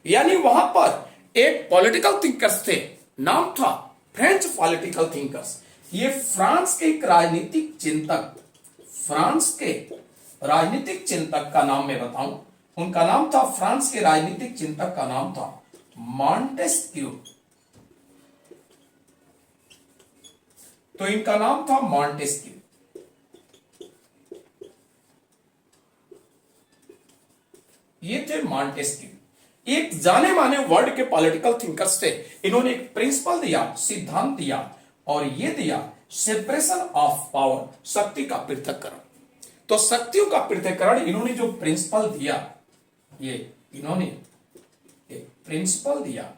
यानी वहां पर एक पॉलिटिकल थिंकर्स थे, नाम था फ्रेंच पॉलिटिकल थिंकर्स। ये फ्रांस के एक राजनीतिक चिंतक का नाम मैं बताऊं, उनका नाम था, फ्रांस के राजनीतिक चिंतक का नाम था मॉन्टेस्क्यू। तो इनका नाम था मॉन्टेस्क्यू। ये थे मॉन्टेस्क्यू, एक जाने माने वर्ल्ड के पॉलिटिकल थिंकर्स थे। इन्होंने एक प्रिंसिपल दिया, सिद्धांत दिया, और ये दिया सेपरेशन ऑफ पावर, शक्ति का पृथक्करण। तो शक्तियों का पृथक्करण इन्होंने जो प्रिंसिपल दिया, ये इन्होंने एक प्रिंसिपल दिया,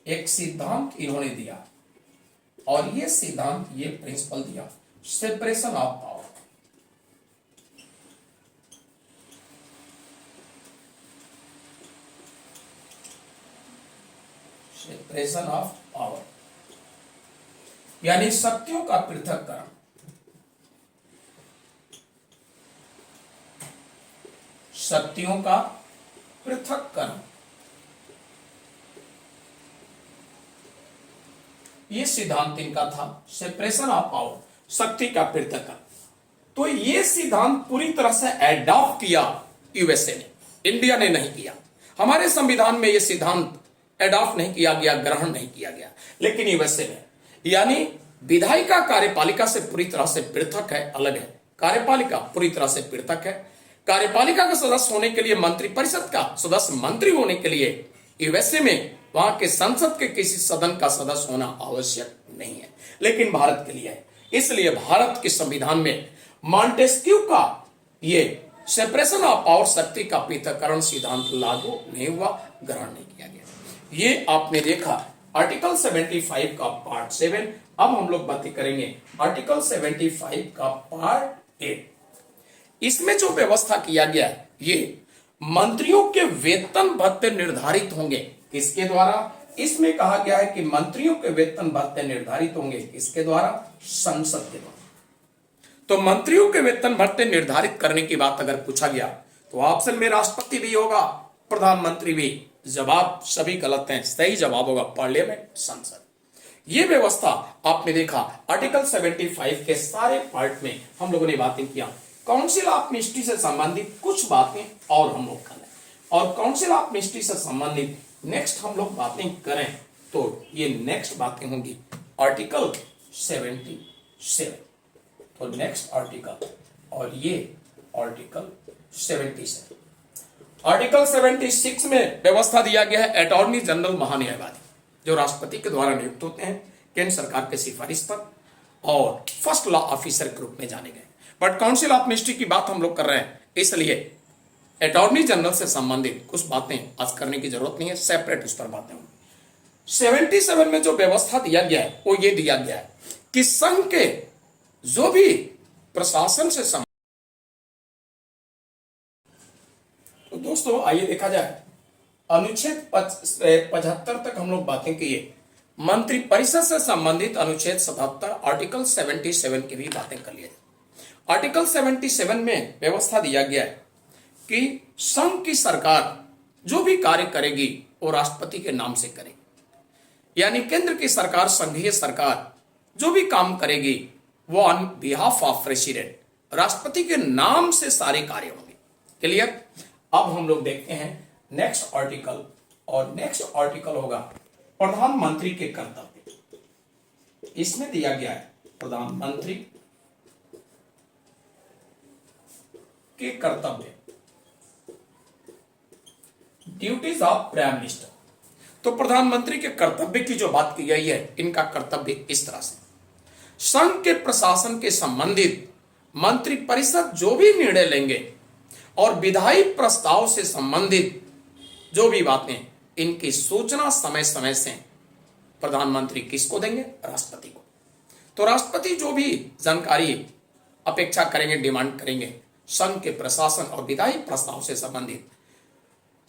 एक सिद्धांत इन्होंने दिया, और ये सिद्धांत, ये प्रिंसिपल दिया separation of power. Separation of power यानी शक्तियों का पृथक्करण। शक्तियों का पृथक्करण, ये सिद्धांत इनका था, सेपरेशन ऑफ पावर, शक्ति का पृथक्करण। तो ये सिद्धांत पूरी तरह से एडॉप्ट किया यूएसए ने, इंडिया ने नहीं किया। हमारे संविधान में ये सिद्धांत एडॉप्ट नहीं किया गया, ग्रहण नहीं किया गया, लेकिन यूएसए में, यानी विधायिका कार्यपालिका से पूरी तरह से पृथक है, अलग है। कार्यपालिका पूरी तरह से पृथक है। कार्यपालिका का सदस्य होने के लिए, मंत्रिपरिषद का सदस्य मंत्री होने के लिए यूएसए में वहां के संसद के किसी सदन का सदस्य होना आवश्यक नहीं है, लेकिन भारत के लिए है। इसलिए भारत के संविधान में मॉन्टेस्क्यू का ये सेपरेशन ऑफ पावर, शक्ति का पृथक्करण सिद्धांत लागू नहीं हुआ, ग्रहण नहीं किया गया। ये आपने देखा आर्टिकल 75 का पार्ट 7। अब हम लोग बातें करेंगे आर्टिकल 75 का पार्ट 8। इसमें जो व्यवस्था किया गया है, ये मंत्रियों के वेतन भत्ते निर्धारित होंगे किसके द्वारा? इसमें कहा गया है कि मंत्रियों के वेतन भत्ते निर्धारित होंगे किसके द्वारा? संसद के द्वारा। तो मंत्रियों के वेतन भत्ते निर्धारित करने की बात अगर पूछा गया तो ऑप्शन में राष्ट्रपति भी होगा, प्रधानमंत्री भी। जवाब सभी गलत हैं, सही जवाब होगा पार्लियामेंट, संसद। ये व्यवस्था आपने देखा आर्टिकल 75 के सारे पार्ट में हम लोगों ने बातें किया। काउंसिल ऑफ मिनिस्ट्री से संबंधित कुछ बातें और हम लोग करें, और काउंसिल ऑफ मिनिस्ट्री से संबंधित नेक्स्ट हम लोग बातें करें तो ये नेक्स्ट बातें होंगी आर्टिकल 77। तो नेक्स्ट आर्टिकल, और ये आर्टिकल 77। आर्टिकल 76 में व्यवस्था दिया गया है अटॉर्नी जनरल महान्यायवादी, जो राष्ट्रपति के द्वारा नियुक्त होते हैं केंद्र सरकार के सिफारिश पर, और फर्स्ट लॉ ऑफिसर के रूप में जाने गए। बट काउंसिल ऑफ मिनिस्ट्री की बात हम लोग कर रहे हैं, इसलिए अटॉर्नी जनरल से संबंधित कुछ बातें आज करने की जरूरत नहीं है, सेपरेट उस पर बातें होंगी। 77 में जो व्यवस्था दिया गया है वो ये दिया गया है कि संघ के जो भी प्रशासन से संबंधित, तो दोस्तों आइए देखा जाए अनुच्छेद 75 तक हम लोग बातें किए। मंत्रिपरिषद से संबंधित अनुच्छेद 77 आर्टिकल 77 की भी बातें कर लिए। आर्टिकल 77 में व्यवस्था दिया गया है कि संघ की सरकार जो भी कार्य करेगी वो राष्ट्रपति के नाम से करेगी, यानी केंद्र की सरकार, संघीय सरकार जो भी काम करेगी वो ऑन बिहाफ ऑफ प्रेसिडेंट, राष्ट्रपति के नाम से सारे कार्य होंगे। क्लियर? अब हम लोग देखते हैं नेक्स्ट आर्टिकल, और नेक्स्ट आर्टिकल होगा प्रधानमंत्री के कर्तव्य। इसमें दिया गया है प्रधानमंत्री के कर्तव्य, ड्यूटीज ऑफ प्राइम मिनिस्टर। तो प्रधानमंत्री के कर्तव्य की जो बात की गई है, इनका कर्तव्य इस तरह से, संघ के प्रशासन के संबंधित मंत्रिपरिषद जो भी निर्णय लेंगे और विधायी प्रस्ताव से संबंधित जो भी बातें, इनकी सूचना समय समय से प्रधानमंत्री किसको देंगे? राष्ट्रपति को। तो राष्ट्रपति जो भी जानकारी अपेक्षा करेंगे, डिमांड करेंगे संघ के प्रशासन और विधायी प्रस्ताव से संबंधित,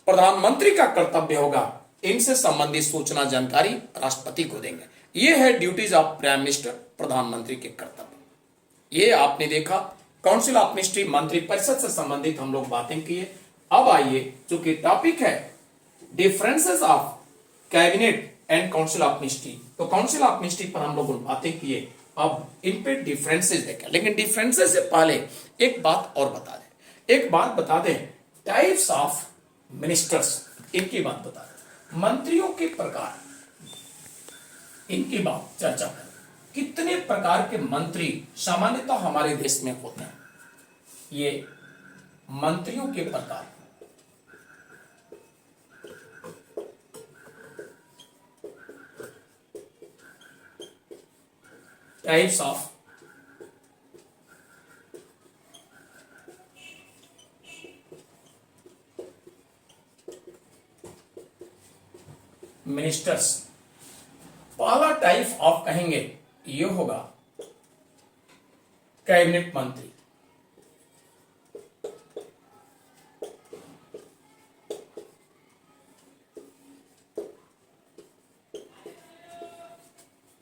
प्रधानमंत्री का कर्तव्य होगा इनसे संबंधित सूचना जानकारी राष्ट्रपति को देंगे। ये है ड्यूटीज ऑफ प्राइम मिनिस्टर, प्रधानमंत्री के कर्तव्य। ये आपने देखा काउंसिल ऑफ मिनिस्ट्री, मंत्रिपरिषद से संबंधित हम लोग बातें किए। अब आइए, चूंकि टॉपिक है differences of cabinet and council of ministry, तो काउंसिल ऑफ मिनिस्ट्री पर हम लोग बातें किए। अब इन पे डिफरेंसेस देखें, लेकिन डिफरेंसेस से पहले एक बात और बता दें, एक बात बता दें, टाइप्स ऑफ मिनिस्टर्स, इनकी बात बता दें, मंत्रियों के प्रकार, इनकी बात चर्चा करें। कितने प्रकार के मंत्री सामान्यतः हमारे देश में होते हैं? ये मंत्रियों के प्रकार, टाइप्स ऑफ मिनिस्टर्स। पहला टाइप ऑफ कहेंगे ये होगा कैबिनेट मंत्री।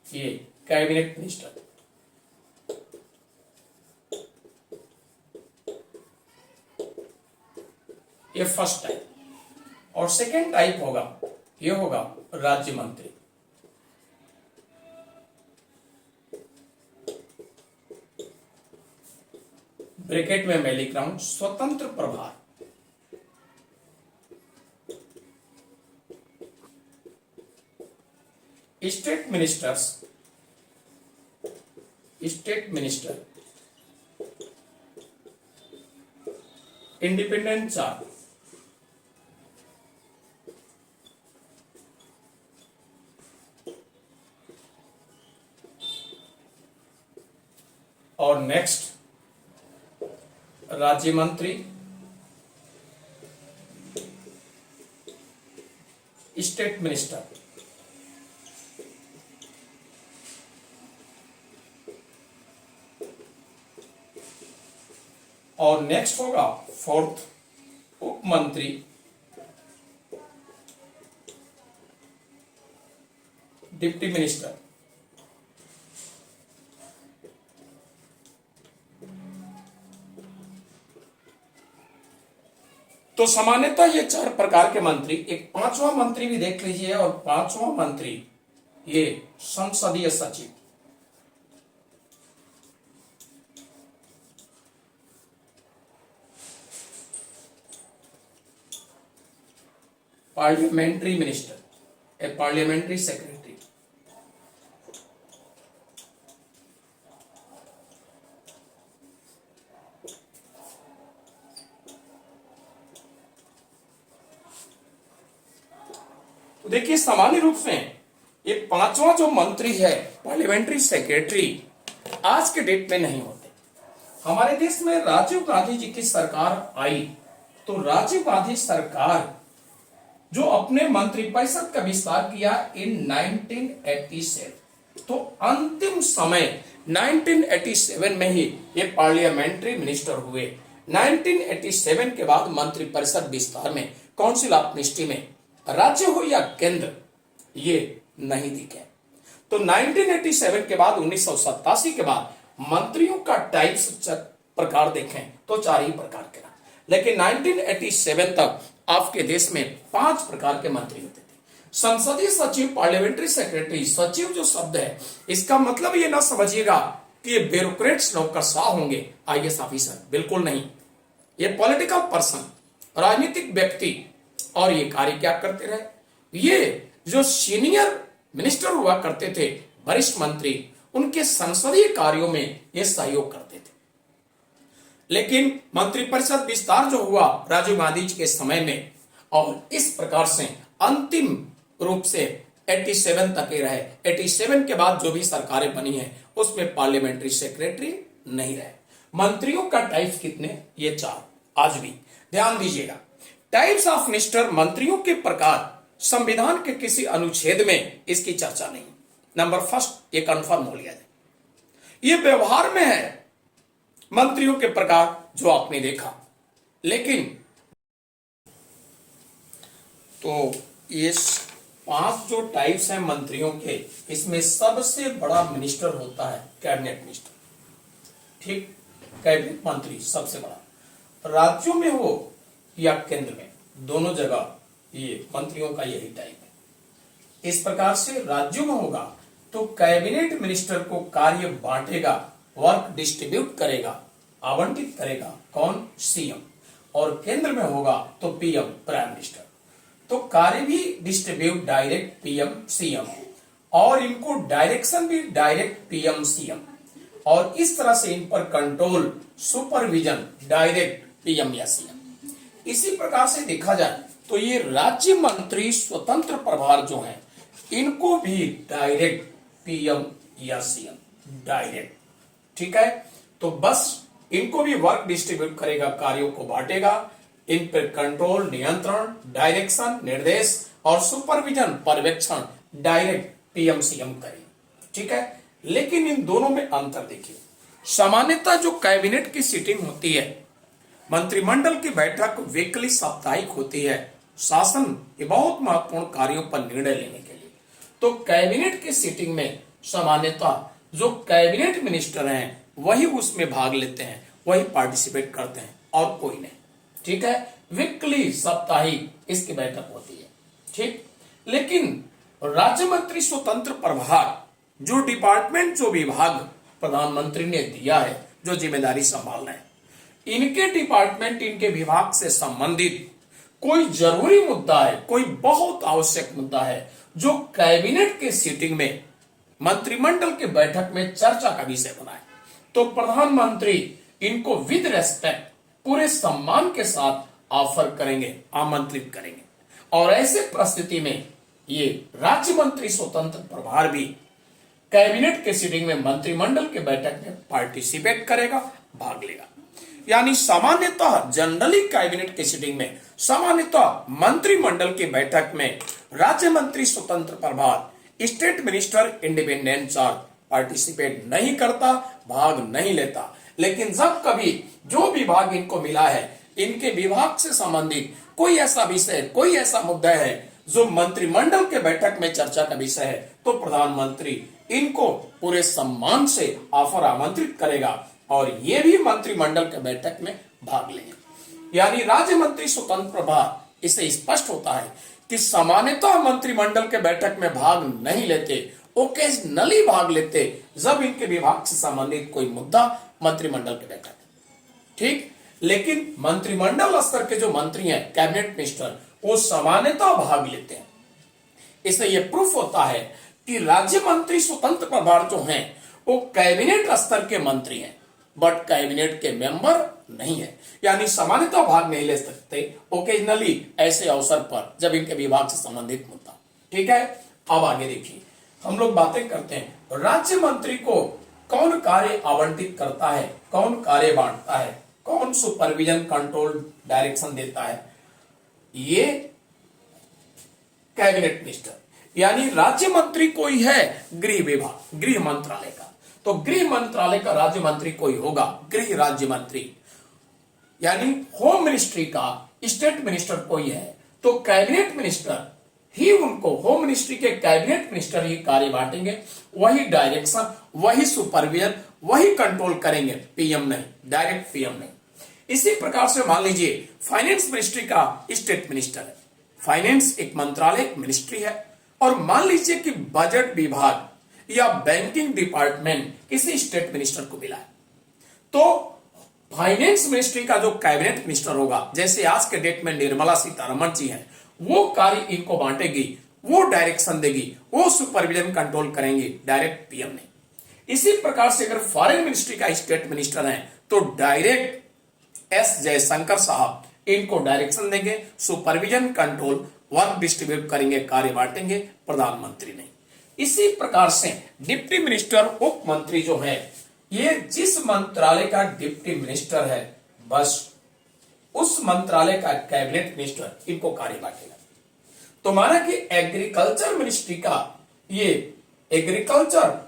ये कैबिनेट मिनिस्टर। ये फर्स्ट टाइप। और सेकेंड टाइप होगा, ये होगा राज्य मंत्री। ब्रैकेट में मैं लिख रहा हूं स्वतंत्र प्रभार। State ministers, state minister independent charge. और नेक्स्ट राज्य मंत्री स्टेट मिनिस्टर। और नेक्स्ट होगा फोर्थ उप मंत्री डिप्टी मिनिस्टर। तो सामान्यतः ये चार प्रकार के मंत्री। एक पांचवा मंत्री भी देख लीजिए, और पांचवा मंत्री ये संसदीय सचिव। पार्लियामेंट्री मिनिस्टर, ए पार्लियामेंट्री सेक्रेटरी। तो देखिए सामान्य रूप से ये पांचवा जो मंत्री है पार्लियामेंट्री सेक्रेटरी आज के डेट में नहीं होते। हमारे देश में राजीव गांधी जी की सरकार आई तो राजीव गांधी सरकार जो अपने मंत्रिपरिषद का विस्तार किया इन 1987, तो अंतिम समय 1987 में ही ये पार्लियामेंट्री मिनिस्टर हुए। 1987 के बाद मंत्रिपरिषद विस्तार में, काउंसिल ऑफ मिनिस्ट्री में राज्य हो या केंद्र ये नहीं दिखे। तो 1987 के बाद 1987 के बाद मंत्रियों का टाइप्स प्रकार देखें तो चार ही प्रकार के रहा। लेकिन 1987 तक आपके देश में 5 प्रकार के मंत्री होते थे। संसदीय सचिव, पार्लियामेंट्री सेक्रेटरी। सचिव जो शब्द है इसका मतलब ये ना समझिएगा कि ये ब्यूरोक्रेट्स नौकरशाह होंगे, आईएएस ऑफिसर, बिल्कुल नहीं। ये पॉलिटिकल पर्सन, राजनीतिक व्यक्ति, और ये कार्य क्या करते रहे, ये जो सीनियर मिनिस्टर हुआ करते थे, वरिष्ठ मंत्री, उनके संसदीय कार्यों में ये सहयोग करते थे। लेकिन मंत्रिपरिषद विस्तार जो हुआ राजीव गांधी जी के समय में, और इस प्रकार से अंतिम रूप से 87 तक ही रहे। 87 के बाद जो भी सरकारें बनी है उसमें पार्लियामेंट्री सेक्रेटरी नहीं रहे। मंत्रियों का टाइप्स कितने, ये 4 आज भी ध्यान दीजिएगा। टाइप्स ऑफ मिनिस्टर, मंत्रियों के प्रकार, संविधान के किसी अनुच्छेद में इसकी चर्चा नहीं। नंबर फर्स्ट ये कंफर्म हो लिया जाए, ये व्यवहार में है मंत्रियों के प्रकार जो आपने देखा। लेकिन तो ये 5 जो टाइप्स हैं मंत्रियों के, इसमें सबसे बड़ा मिनिस्टर होता है कैबिनेट मिनिस्टर। ठीक, कैबिनेट मंत्री सबसे बड़ा, राज्यों में हो या केंद्र में, दोनों जगह ये मंत्रियों का यही टाइप है। इस प्रकार से राज्यों में होगा तो कैबिनेट मिनिस्टर को कार्य बांटेगा, वर्क डिस्ट्रीब्यूट करेगा, आवंटित करेगा कौन, सीएम। और केंद्र में होगा तो पीएम, प्राइम मिनिस्टर। तो कार्य भी डिस्ट्रीब्यूट डायरेक्ट पीएम सीएम, और इनको डायरेक्शन भी डायरेक्ट पीएम सीएम, और इस तरह से इन पर कंट्रोल, सुपरविजन डायरेक्ट पीएम या सीएम। इसी प्रकार से देखा जाए तो ये राज्य मंत्री स्वतंत्र प्रभार जो हैं इनको भी डायरेक्ट पीएम या सीएम, डायरेक्ट। ठीक है, तो बस इनको भी वर्क डिस्ट्रीब्यूट करेगा, कार्यों को बांटेगा, इन पर कंट्रोल, नियंत्रण, डायरेक्शन, निर्देश और सुपरविजन, पर्यवेक्षण डायरेक्ट पीएम सीएम करेगा। ठीक है, लेकिन इन दोनों में अंतर देखिए। सामान्यतः जो कैबिनेट की सीटिंग होती है, मंत्रिमंडल की बैठक वीकली साप्ताहिक होती है शासन के बहुत महत्वपूर्ण कार्यों पर निर्णय लेने के लिए। तो कैबिनेट की सीटिंग में सामान्यतः जो कैबिनेट मिनिस्टर हैं वही उसमें भाग लेते हैं, वही पार्टिसिपेट करते हैं और कोई नहीं। ठीक है, वीकली साप्ताहिक इसकी बैठक होती है। ठीक, लेकिन राज्य मंत्री स्वतंत्र प्रभार, जो डिपार्टमेंट जो विभाग प्रधानमंत्री ने दिया है, जो जिम्मेदारी संभाल रहे हैं, इनके डिपार्टमेंट, इनके विभाग से संबंधित कोई जरूरी मुद्दा है, कोई बहुत आवश्यक मुद्दा है जो कैबिनेट के सीटिंग में, मंत्रिमंडल की बैठक में चर्चा का विषय बना है, तो प्रधानमंत्री इनको विद रेस्पेक्ट, पूरे सम्मान के साथ ऑफर करेंगे, आमंत्रित करेंगे। और ऐसे परिस्थिति में ये राज्य मंत्री स्वतंत्र प्रभार भी कैबिनेट के सीटिंग में, मंत्रिमंडल के बैठक में पार्टिसिपेट करेगा, भाग लेगा। यानी सामान्यतः जनरली कैबिनेट की सीटिंग में, सामान्यतः मंत्रिमंडल की बैठक में राज्य मंत्री स्वतंत्र प्रभार, state minister independent charge participate नहीं करता, भाग नहीं लेता। लेकिन जब कभी जो विभाग इनको मिला है, इनके विभाग से संबंधित कोई ऐसा विषय, कोई ऐसा मुद्दा है जो मंत्रिमंडल के बैठक में चर्चा का विषय है, तो प्रधानमंत्री इनको पूरे सम्मान से ऑफर आमंत्रित करेगा और ये भी मंत्रिमंडल के बैठक में भाग लेंगे। यानी राज्य मंत्री स्वतंत्र प्रभार, इससे स्पष्ट होता है कि सामान्यतः मंत्रिमंडल के बैठक में भाग नहीं लेते, ओकेजनली भाग लेते जब इनके विभाग से संबंधित कोई मुद्दा मंत्रिमंडल के बैठक। ठीक, लेकिन मंत्रिमंडल स्तर के जो मंत्री हैं, कैबिनेट मिनिस्टर, वो सामान्यतः भाग लेते हैं। इससे यह प्रूफ होता है कि राज्य मंत्री स्वतंत्र प्रभार जो हैं वो कैबिनेट स्तर के मंत्री हैं, बट कैबिनेट के मेंबर नहीं है। यानी सामान्यतः भाग नहीं ले सकते, ओकेजनली ऐसे अवसर पर जब इनके विभाग से संबंधित मुद्दा। ठीक है, अब आगे देखिए, हम लोग बातें करते हैं राज्य मंत्री को कौन कार्य आवंटित करता है, कौन कार्य बांटता है, कौन सुपरविजन, कंट्रोल, डायरेक्शन देता है। ये कैबिनेट मिनिस्टर, यानी राज्य मंत्री कोई है गृह विभाग, गृह मंत्रालय का, तो गृह मंत्रालय का राज्य मंत्री कोई होगा, गृह राज्य मंत्री। यानी होम मिनिस्ट्री का स्टेट मिनिस्टर कोई है, तो कैबिनेट मिनिस्टर ही उनको, होम मिनिस्ट्री के कैबिनेट मिनिस्टर ही कार्य बांटेंगे, वही डायरेक्शन, वही सुपरविजन, वही कंट्रोल करेंगे, पीएम नहीं, डायरेक्ट पीएम नहीं। इसी प्रकार से मान लीजिए फाइनेंस मिनिस्ट्री का स्टेट मिनिस्टर है, फाइनेंस एक मंत्रालय, एक मिनिस्ट्री है, और मान लीजिए कि बजट विभाग या बैंकिंग डिपार्टमेंट किसी स्टेट मिनिस्टर को मिला है, तो फाइनेंस मिनिस्ट्री का जो कैबिनेट मिनिस्टर होगा, जैसे आज के डेट में निर्मला सीतारमण जी हैं, वो कार्य इनको बांटेगी, वो डायरेक्शन देगी, वो सुपरविजन कंट्रोल करेंगे, डायरेक्ट पीएम नहीं। इसी प्रकार से अगर फॉरेन मिनिस्ट्री का स्टेट मिनिस्टर है, तो डायरेक्ट एस जयशंकर साहब इनको डायरेक्शन देंगे, सुपरविजन, कंट्रोल, वर्क डिस्ट्रीब्यूट करेंगे, कार्य बांटेंगे, प्रधानमंत्री नहीं। इसी प्रकार से डिप्टी मिनिस्टर, उप मंत्री जो है, ये जिस मंत्रालय का डिप्टी मिनिस्टर है, बस उस मंत्रालय का कैबिनेट मिनिस्टर इनको कार्य बांटेगा। तो माना कि एग्रीकल्चर मिनिस्ट्री का ये एग्रीकल्चर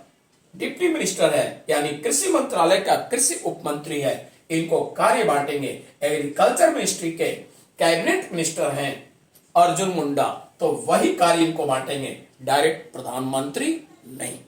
डिप्टी मिनिस्टर है, यानी कृषि मंत्रालय का कृषि उप मंत्री है, इनको कार्य बांटेंगे। एग्रीकल्चर मिनिस्ट्री के कैबिनेट मिनिस्टर हैं अर्जुन मुंडा, तो वही कार्य इनको बांटेंगे, डायरेक्ट प्रधानमंत्री नहीं।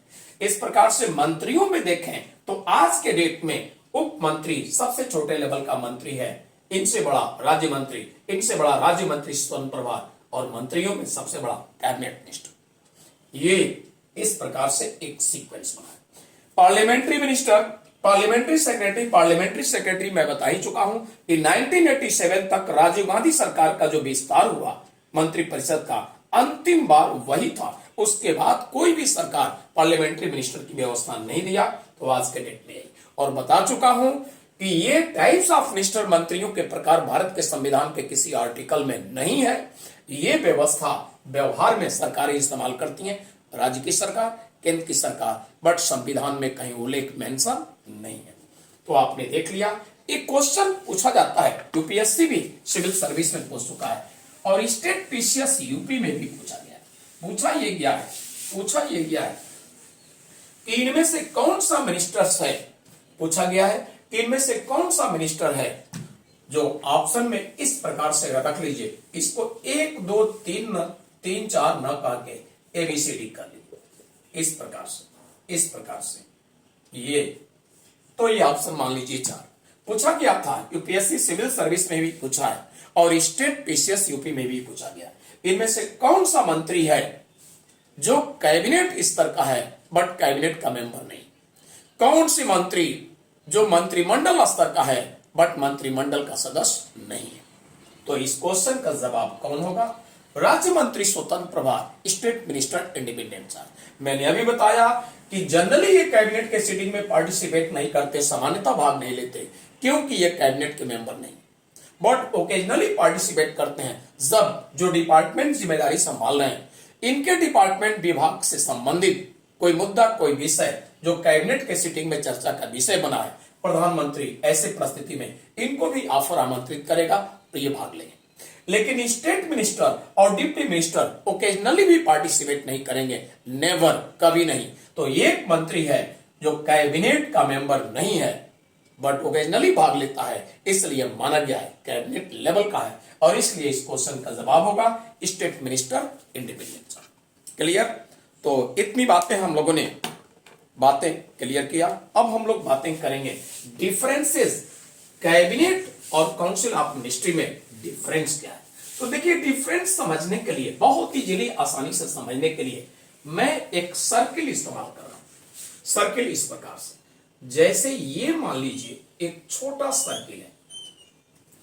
इस प्रकार से मंत्रियों में देखें तो आज के डेट में उप मंत्री सबसे छोटे लेवल का मंत्री है, इनसे बड़ा राज्य मंत्री, इनसे बड़ा राज्य मंत्री स्वतंत्र प्रभार, और मंत्रियों में सबसे बड़ा कैबिनेट मिनिस्टर। ये इस प्रकार से एक सीक्वेंस बना है। Parliamentary minister, parliamentary secretary, parliamentary secretary मैं बता ही चुका हूं कि 1987 तक राजीव गांधी सरकार का जो विस्तार हुआ मंत्रिपरिषद का, अंतिम बार वही था। उसके बाद कोई भी सरकार पार्लियामेंट्री मिनिस्टर की व्यवस्था नहीं दिया, तो आज के डेट में आई। और बता चुका हूं कि ये टाइप्स ऑफ मिनिस्टर, मंत्रियों के प्रकार भारत के संविधान के किसी आर्टिकल में नहीं है। ये व्यवस्था व्यवहार में सरकारें इस्तेमाल करती हैं, राज्य की सरकार, केंद्र की सरकार, बट संविधान में कहीं उल्लेख मेंशन नहीं है। तो आपने देख लिया, एक क्वेश्चन पूछा जाता है, यूपीएससी भी सिविल सर्विस में पूछ चुका है, और स्टेट पीसीएस यूपी में भी पूछा ये गया है कि इनमें से कौन सा मिनिस्टर्स है, पूछा गया है कि इनमें से कौन सा मिनिस्टर है जो ऑप्शन में इस प्रकार से रख लीजिए, इसको 1 2 3 4 न कह के ABCD कर लीजिए, इस प्रकार से ये, तो ये ऑप्शन मान लीजिए 4 पूछा गया था। यूपीएससी सिविल सर्विस में भी पूछा है और स्टेट पीसीएस यूपी में भी पूछा गया। इनमें से कौन सा मंत्री है जो कैबिनेट स्तर का है बट कैबिनेट का मेंबर नहीं? कौन सी मंत्री जो मंत्रिमंडल स्तर का है बट मंत्रिमंडल का सदस्य नहीं है? तो इस क्वेश्चन का जवाब कौन होगा? राज्य मंत्री स्वतंत्र प्रभार, स्टेट मिनिस्टर इंडिपेंडेंट चार्ज। मैंने अभी बताया कि जनरली ये कैबिनेट के सीटिंग में पार्टिसिपेट नहीं करते, सामान्यतः भाग नहीं लेते क्योंकि ये कैबिनेट के मेंबर नहीं, बट ओकेजनली पार्टिसिपेट करते हैं जब जो डिपार्टमेंट जिम्मेदारी संभाल रहे हैं, इनके डिपार्टमेंट विभाग से संबंधित कोई मुद्दा, कोई विषय जो कैबिनेट के सीटिंग में चर्चा का विषय बना है, प्रधानमंत्री ऐसे परिस्थिति में इनको भी ऑफर आमंत्रित करेगा तो ये भाग लेंगे। लेकिन स्टेट मिनिस्टर और डिप्टी मिनिस्टर ओकेजनली भी पार्टिसिपेट नहीं करेंगे, नेवर, कभी नहीं। तो एक मंत्री है जो कैबिनेट का मेंबर नहीं है बट ओकेजनली भाग लेता है, इसलिए माना गया है कैबिनेट लेवल का है और इसलिए इस क्वेश्चन का जवाब होगा स्टेट मिनिस्टर इंडिपेंडेंट। क्लियर? तो इतनी बातें हम लोगों ने बातें क्लियर किया। अब हम लोग बातें करेंगे डिफरेंसेस कैबिनेट और काउंसिल ऑफ मिनिस्ट्री में डिफरेंस क्या है। तो देखिए, डिफरेंस समझने के लिए, बहुत इजीली आसानी से समझने के लिए मैं एक सर्किल इस्तेमाल कर रहा हूं। सर्किल इस प्रकार से, जैसे ये मान लीजिए एक छोटा सर्किल है,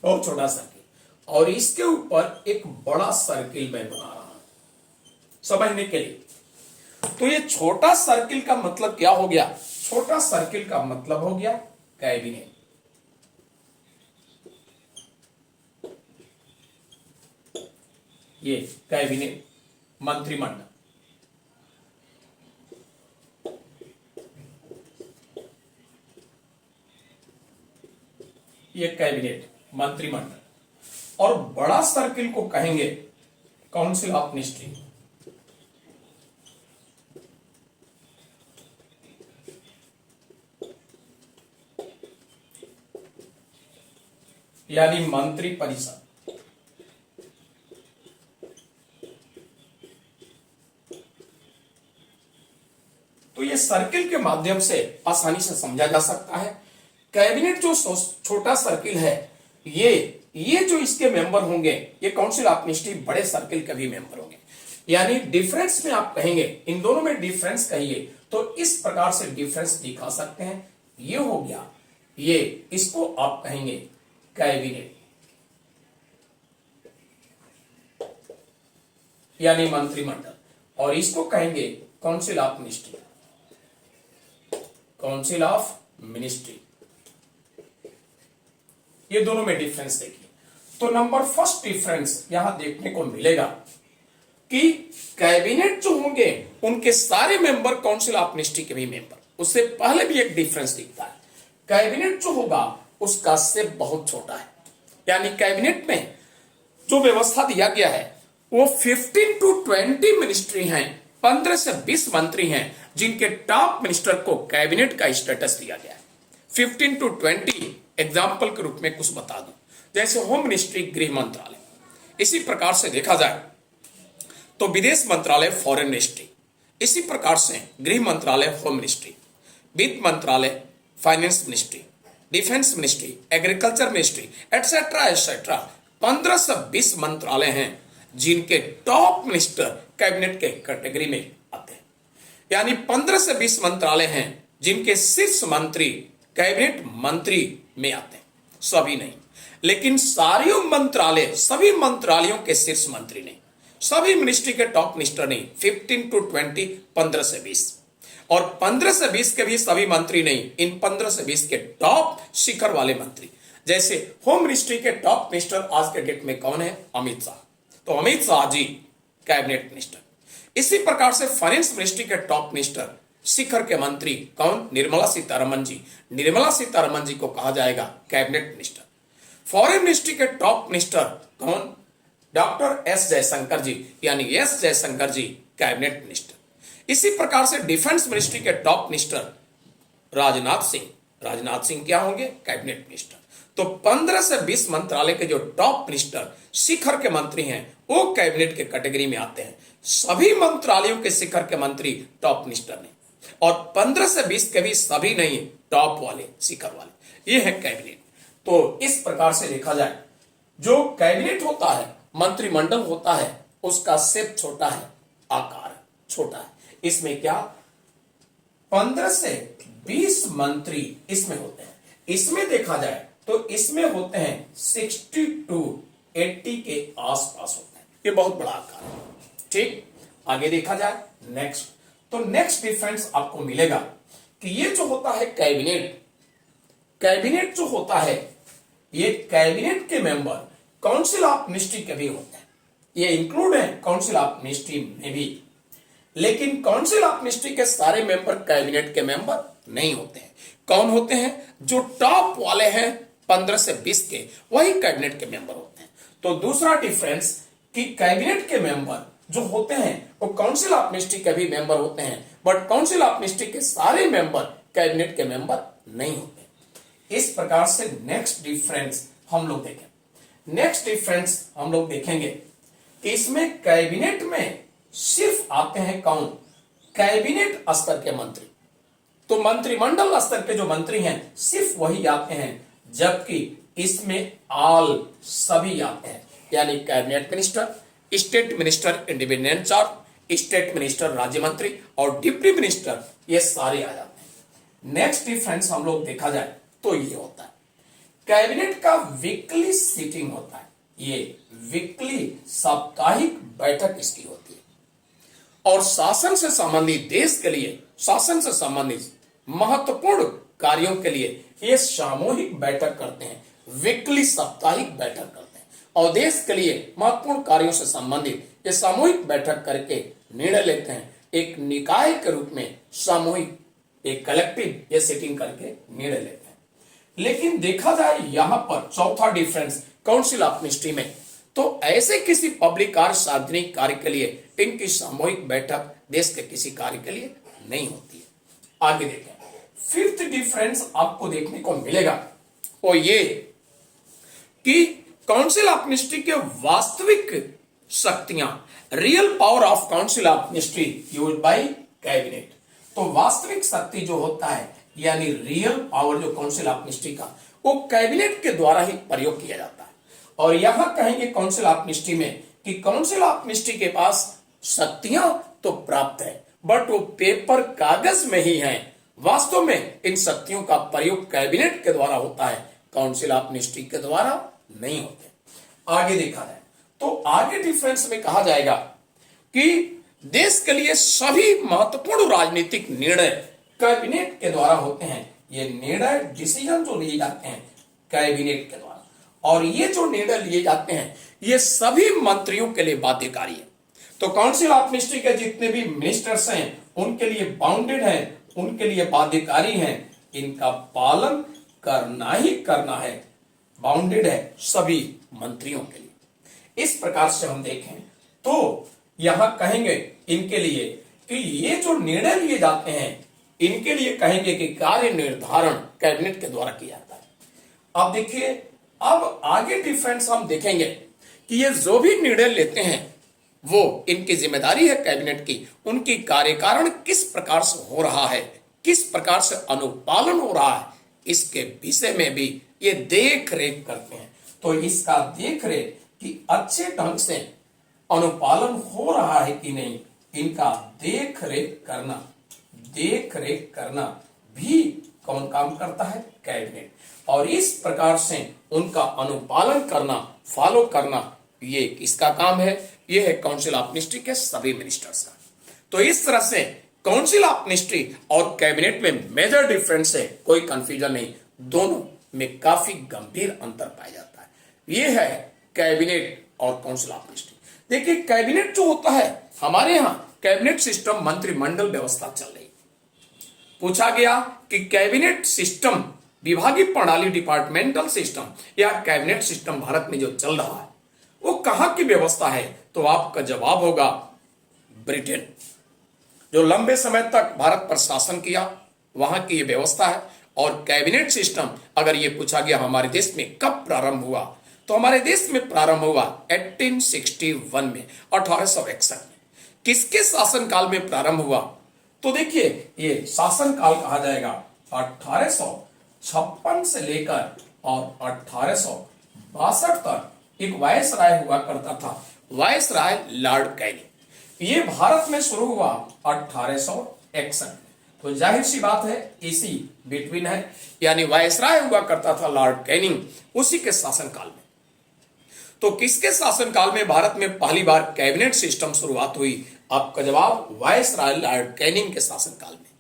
बहुत छोटा सर्किल, और इसके ऊपर एक बड़ा सर्किल मैं बना रहा हूं समझने के लिए। तो ये छोटा सर्किल का मतलब क्या हो गया? छोटा सर्किल का मतलब हो गया कैबिनेट। ये कैबिनेट, मंत्रिमंडल। ये कैबिनेट, मंत्रिमंडल। और बड़ा सर्किल को कहेंगे काउंसिल ऑफ मिनिस्ट्री। यानी मंत्री परिषद। तो ये सर्किल के माध्यम से आसानी से समझा जा सकता है। कैबिनेट जो छोटा सर्किल है, ये जो इसके मेंबर होंगे, ये काउंसिल ऑफ मिनिस्ट्री बड़े सर्किल के भी मेंबर होंगे। यानी डिफरेंस में आप कहेंगे, इन दोनों में डिफरेंस कहिए तो इस प्रकार से डिफरेंस दिखा सकते हैं। ये हो गया, ये इसको आप कहेंगे कैबिनेट यानी मंत्रिमंडल, और इसको कहेंगे council of ministry, council of ministry. ये दोनों में डिफरेंस देखिए। तो नंबर फर्स्ट डिफरेंस यहां देखने को मिलेगा कि कैबिनेट जो होंगे उनके सारे मेंबर काउंसिल ऑफ मिनिस्ट्री के भी मेंबर। उससे पहले भी एक डिफरेंस दिखता है, कैबिनेट जो होगा उसका से बहुत छोटा है। यानी कैबिनेट में जो व्यवस्था दिया गया है वो 15 to 20 मिनिस्ट्री हैं, 15 से 20 मंत्री हैं जिनके टॉप मिनिस्टर को कैबिनेट का स्टेटस दिया गया है। 15 to 20 एग्जाम्पल के रूप में कुछ बता दूं, जैसे होम मिनिस्ट्री, गृह मंत्रालय। इसी प्रकार से देखा जाए तो विदेश मंत्रालय, फॉरेन मिनिस्ट्री। इसी प्रकार से गृह मंत्रालय, होम मिनिस्ट्री, वित्त मंत्रालय, finance ministry, defence ministry, agriculture ministry, etcetera etcetera. 15 से 20 मंत्रालय हैं जिनके टॉप मिनिस्टर कैबिनेट के कैटेगरी में आते हैं। यानी 15 से 20 मंत्रालय हैं जिनके शीर्ष मंत्री कैबिनेट मंत्री में आते हैं, सभी नहीं। लेकिन सारे मंत्रालय, सभी मंत्रालयों के शीर्ष मंत्री नहीं, सभी मिनिस्ट्री के टॉप मिनिस्टर नहीं। 15 to 20, 15 से 20, और 15 से 20 के भी सभी मंत्री नहीं। इन 15 से 20 के टॉप शिखर वाले मंत्री, जैसे होम मिनिस्ट्री के टॉप मिनिस्टर आज के डेट में कौन है? अमित शाह। तो अमित शाह जी कैबिनेट मिनिस्टर। इसी प्रकार से फाइनेंस मिनिस्ट्री के टॉप मिनिस्टर, शिखर के मंत्री कौन? निर्मला सीतारमन जी। निर्मला सीतारमन जी को कहा जाएगा कैबिनेट मिनिस्टर। फॉरेन मिनिस्ट्री के टॉप मिनिस्टर कौन? डॉक्टर एस जयशंकर जी, यानी एस जयशंकर जी कैबिनेट मिनिस्टर। इसी प्रकार से डिफेंस मिनिस्ट्री के टॉप मिनिस्टर राजनाथ सिंह क्या होंगे? Cabinet minister. तो 15 से 20 मंत्रालय के जो टॉप मिनिस्टर शिखर के मंत्री हैं वो कैबिनेट के कैटेगरी में आते हैं। सभी मंत्रालयों के शिखर के मंत्री टॉप मिनिस्टर नहीं, और 15 से 20 के भी सभी नहीं, टॉप वाले, शिखर वाले, ये है कैबिनेट। तो इस प्रकार से देखा जाए, जो कैबिनेट होता है, मंत्रिमंडल होता है, उसका शेप छोटा है, आकार छोटा है। इसमें क्या 15 से 20 मंत्री इसमें होते हैं। इसमें देखा जाए तो इसमें होते हैं 60 to 80 के आसपास होते हैं। ये बहुत बड़ा आकार है। ठीक, आगे देखा जाए नेक्स्ट, तो नेक्स्ट डिफरेंस आपको मिलेगा कि ये जो होता है कैबिनेट जो होता है, ये कैबिनेट के मेंबर काउंसिल ऑफ मिनिस्ट्री के भी होते हैं। ये इंक्लूड है काउंसिल ऑफ मिनिस्ट्री में भी, लेकिन काउंसिल ऑफ मिनिस्ट्री के सारे मेंबर कैबिनेट के मेंबर नहीं होते हैं। कौन होते हैं? जो टॉप वाले हैं 15 से 20 के, वही कैबिनेट के मेंबर होते हैं। तो दूसरा डिफरेंस कि कैबिनेट के मेंबर जो होते हैं वो काउंसिल ऑफ मिनिस्ट्री के भी मेंबर होते हैं, बट काउंसिल ऑफ मिनिस्ट्री के सारे मेंबर कैबिनेट के मेंबर नहीं होते। इस प्रकार से नेक्स्ट डिफरेंस हम लोग देखेंगे कि इसमें कैबिनेट में सिर्फ आते हैं कौन? कैबिनेट स्तर के मंत्री। तो मंत्रिमंडल स्तर के जो मंत्री हैं सिर्फ वही आते हैं, जबकि इसमें ऑल सभी आते हैं, यानी cabinet minister, state minister independent charge, state minister राज्य मंत्री और डिप्टी मिनिस्टर, ये सारे आ जाते हैं। नेक्स्ट डिफरेंस हम लोग देखा जाए तो ये होता है कैबिनेट का वीकली सीटिंग होता है। ये वीकली साप्ताहिक बैठक इसकी होती है, और शासन से संबंधित देश के लिए शासन से संबंधित महत्वपूर्ण कार्यों के लिए ये सामूहिक बैठक करते हैं, वीकली साप्ताहिक बैठक करते हैं, और देश के लिए महत्वपूर्ण कार्यों से संबंधित ये सामूहिक बैठक करके निर्णय लेते हैं। एक निकाय के रूप में सामूहिक, एक कलेक्टिव ये सिटिंग करके निर्णय लेते हैं। लेकिन देखा जाए यहां पर चौथा डिफरेंस काउंसिल ऑफ मिनिस्ट्री में, तो ऐसे किसी पब्लिक कार्य, सार्वजनिक कार्य के लिए इनकी सामूहिक बैठक देश के किसी कार्य के लिए नहीं होती है। आगे देखें, फिफ्थ डिफरेंस आपको देखने को मिलेगा वो ये कि काउंसिल ऑफ मिनिस्ट्री के वास्तविक शक्तियां, real power of council of ministry used by cabinet. तो वास्तविक शक्ति जो होता है, यानी रियल पावर जो काउंसिल ऑफ मिनिस्ट्री का, वो कैबिनेट के द्वारा ही प्रयोग किया जाता है। और यहां कहेंगे काउंसिल ऑफ मिनिस्ट्री में कि काउंसिल ऑफ मिनिस्ट्री के पास शक्तियां तो प्राप्त है, बट वो पेपर कागज में ही है। वास्तव में इन शक्तियों का प्रयोग कैबिनेट के द्वारा होता है, काउंसिल ऑफ मिनिस्ट्री के द्वारा नहीं होते। आगे देखा जाए तो आगे डिफरेंस में कहा जाएगा कि देश के लिए सभी महत्वपूर्ण राजनीतिक निर्णय कैबिनेट के द्वारा होते हैं। ये निर्णय, डिसीजन जो लिए जाते हैं कैबिनेट के द्वारा, और ये जो निर्णय लिए जाते हैं ये सभी मंत्रियों के लिए बाध्यकारी है। तो काउंसिल ऑफ मिनिस्ट्री के जितने भी मिनिस्टर्स हैं उनके लिए बाउंडेड है, उनके लिए बाध्यकारी हैं, इनका पालन करना ही करना है, बाउंडेड है सभी मंत्रियों के लिए। इस प्रकार से हम देखें तो यहां कहेंगे इनके लिए कि ये जो निर्णय लिए जाते हैं इनके लिए कहेंगे कि कार्य निर्धारण कैबिनेट के द्वारा किया जाता है। अब देखिए, अब आगे डिफरेंस हम देखेंगे कि ये जो भी निर्णय लेते हैं वो इनकी जिम्मेदारी है कैबिनेट की, उनकी कार्यकारण किस प्रकार से हो रहा है, किस प्रकार से अनुपालन हो रहा है, इसके विषय में भी ये देख रेख करते हैं। तो इसका देख रेख कि अच्छे ढंग से अनुपालन हो रहा है कि नहीं, इनका देख रेख करना भी कौन काम करता है? कैबिनेट। और इस प्रकार से उनका अनुपालन करना, फॉलो करना, ये किसका काम है? ये है काउंसिल ऑफ मिनिस्ट्री के सभी मिनिस्टर्स का। तो इस तरह से काउंसिल ऑफ मिनिस्ट्री और कैबिनेट में मेजर डिफरेंस है, कोई कंफ्यूजन नहीं, दोनों में काफी गंभीर अंतर पाया जाता है। ये है कैबिनेट और काउंसिल ऑफ मिनिस्ट्री। देखिए, कैबिनेट जो होता है, हमारे यहां कैबिनेट सिस्टम मंत्रिमंडल व्यवस्था चल रही। पूछा गया कि कैबिनेट सिस्टम, विभागीय प्रणाली, डिपार्टमेंटल सिस्टम या कैबिनेट सिस्टम भारत में जो चल रहा है वो कहां की व्यवस्था है? तो आपका जवाब होगा ब्रिटेन। जो लंबे समय तक भारत पर शासन किया, वहां की ये व्यवस्था है। और कैबिनेट सिस्टम अगर ये पूछा गया हमारे देश में कब प्रारंभ हुआ, तो हमारे देश में प्रारंभ हुआ 1861 में, 1861 में। किसके शासन काल में प्रारंभ हुआ, तो देखिए ये शासन काल कहा जाएगा 1856 से लेकर और 1862 तक एक वायसराय हुआ करता था, वायसराय लॉर्ड कैनिंग। ये भारत में शुरू हुआ 1861 में। तो जाहिर सी बात है इसी बिटवीन है, यानी वायसराय हुआ करता था लॉर्ड कैनिंग, उसी के शासनकाल में। तो किसके शासनकाल में भारत में पहली बार कैबिनेट सिस्टम शुरुआत हुई? आपका जवाब वायसराय लॉर्ड कैनिंग के शासनकाल में।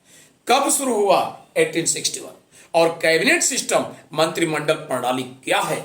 कब शुरू हुआ? 1861। और कैबिनेट सिस्टम मंत्रिमंडल प्रणाली क्या है?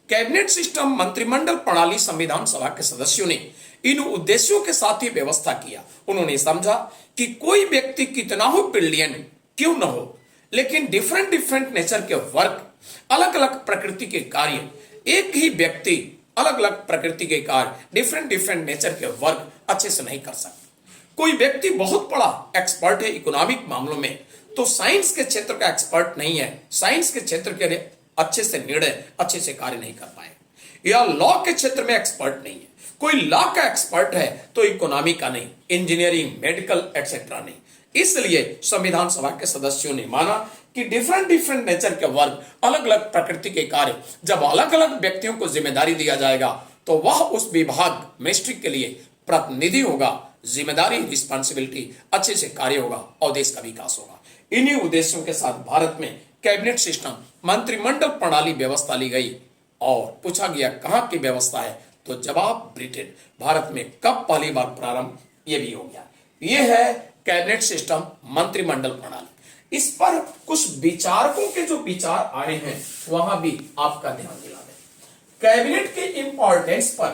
कैबिनेट सिस्टम मंत्रिमंडल प्रणाली संविधान सभा के सदस्यों ने इन उद्देश्यों के साथ ही व्यवस्था किया। उन्होंने समझा कि कोई व्यक्ति कितना हो ब्रिलियंट क्यों न हो, लेकिन डिफरेंट डिफरेंट नेचर के वर्क, अलग अलग प्रकृति के कार्य, एक ही व्यक्ति अलग अलग प्रकृति के कार्य, डिफरेंट डिफरेंट नेचर के वर्क अच्छे से नहीं कर सकता। कोई व्यक्ति बहुत बड़ा एक्सपर्ट है इकोनॉमिक मामलों में, तो साइंस के क्षेत्र का एक्सपर्ट नहीं है, साइंस के क्षेत्र के अच्छे से निर्णय, अच्छे से कार्य नहीं कर पाए, या लॉ के क्षेत्र में एक्सपर्ट नहीं है, कोई लॉ का एक्सपर्ट है तो इकोनॉमी का नहीं, इंजीनियरिंग, मेडिकल एक्सेट्रा नहीं। इसलिए संविधान सभा के सदस्यों ने माना कि डिफरेंट डिफरेंट नेचर के वर्ग, अलग अलग प्रकृति के कार्य, जब अलग अलग व्यक्तियों को जिम्मेदारी दिया जाएगा तो वह उस विभाग, मिनिस्ट्री के लिए प्रतिनिधि होगा, जिम्मेदारी, रिस्पॉन्सिबिलिटी, अच्छे से कार्य होगा और देश का विकास होगा। इन्हीं उद्देश्यों के साथ भारत में कैबिनेट सिस्टम, मंत्रिमंडल प्रणाली व्यवस्था ली गई। और पूछा गया कहां की व्यवस्था है, तो जवाब ब्रिटेन। भारत में कब पहली बार प्रारंभ, यह भी हो गया। यह है कैबिनेट सिस्टम, मंत्रिमंडल प्रणाली। इस पर कुछ विचारकों के जो विचार आए हैं वहां भी आपका ध्यान दिला दें। कैबिनेट के इंपॉर्टेंस पर,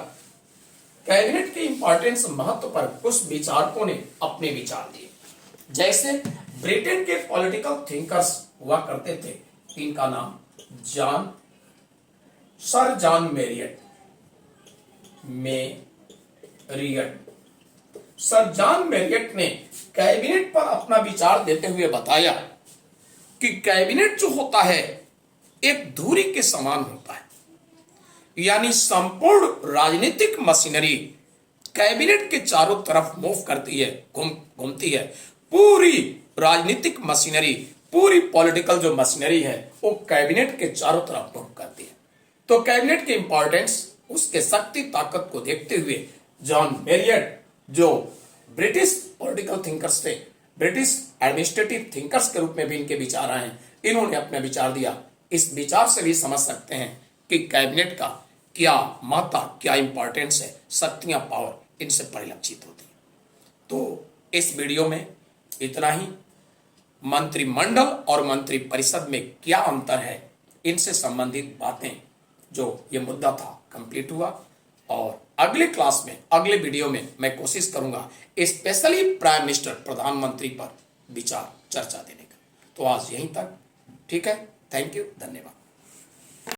कैबिनेट के इंपॉर्टेंस, महत्व पर कुछ विचारकों ने अपने विचार दिए। जैसे ब्रिटेन के पॉलिटिकल थिंकर्स हुआ करते थे, इनका नाम sir John Marriott. Sir John Marriott ने कैबिनेट पर अपना विचार देते हुए बताया कि कैबिनेट जो होता है एक धुरी के समान होता है, यानी संपूर्ण राजनीतिक मशीनरी कैबिनेट के चारों तरफ मूव करती है, घूमती है। पूरी राजनीतिक मशीनरी, पूरी पॉलिटिकल जो मशीनरी है वो कैबिनेट के चारों तरफ मूव करती है। तो कैबिनेट के इंपॉर्टेंस, उसके शक्ति ताकत को देखते हुए जॉन मैरियट, जो ब्रिटिश पॉलिटिकल थिंकर्स थे, ब्रिटिश एडमिनिस्ट्रेटिव थिंकर्स के रूप में भी इनके विचार आए हैं, इन्होंने अपना विचार दिया। इस विचार से भी समझ सकते हैं कि कैबिनेट का क्या महत्व, क्या इंपॉर्टेंस है, शक्तियां, पावर इनसे परिलक्षित होती है। तो इस वीडियो में इतना ही। मंत्रिमंडल और मंत्रिपरिषद में क्या अंतर है, इनसे संबंधित बातें, जो ये मुद्दा था, कंप्लीट हुआ। और अगले क्लास में, अगले वीडियो में मैं कोशिश करूंगा स्पेशली प्राइम मिनिस्टर, प्रधानमंत्री पर विचार चर्चा देने का। तो आज यहीं तक, ठीक है। थैंक यू, धन्यवाद।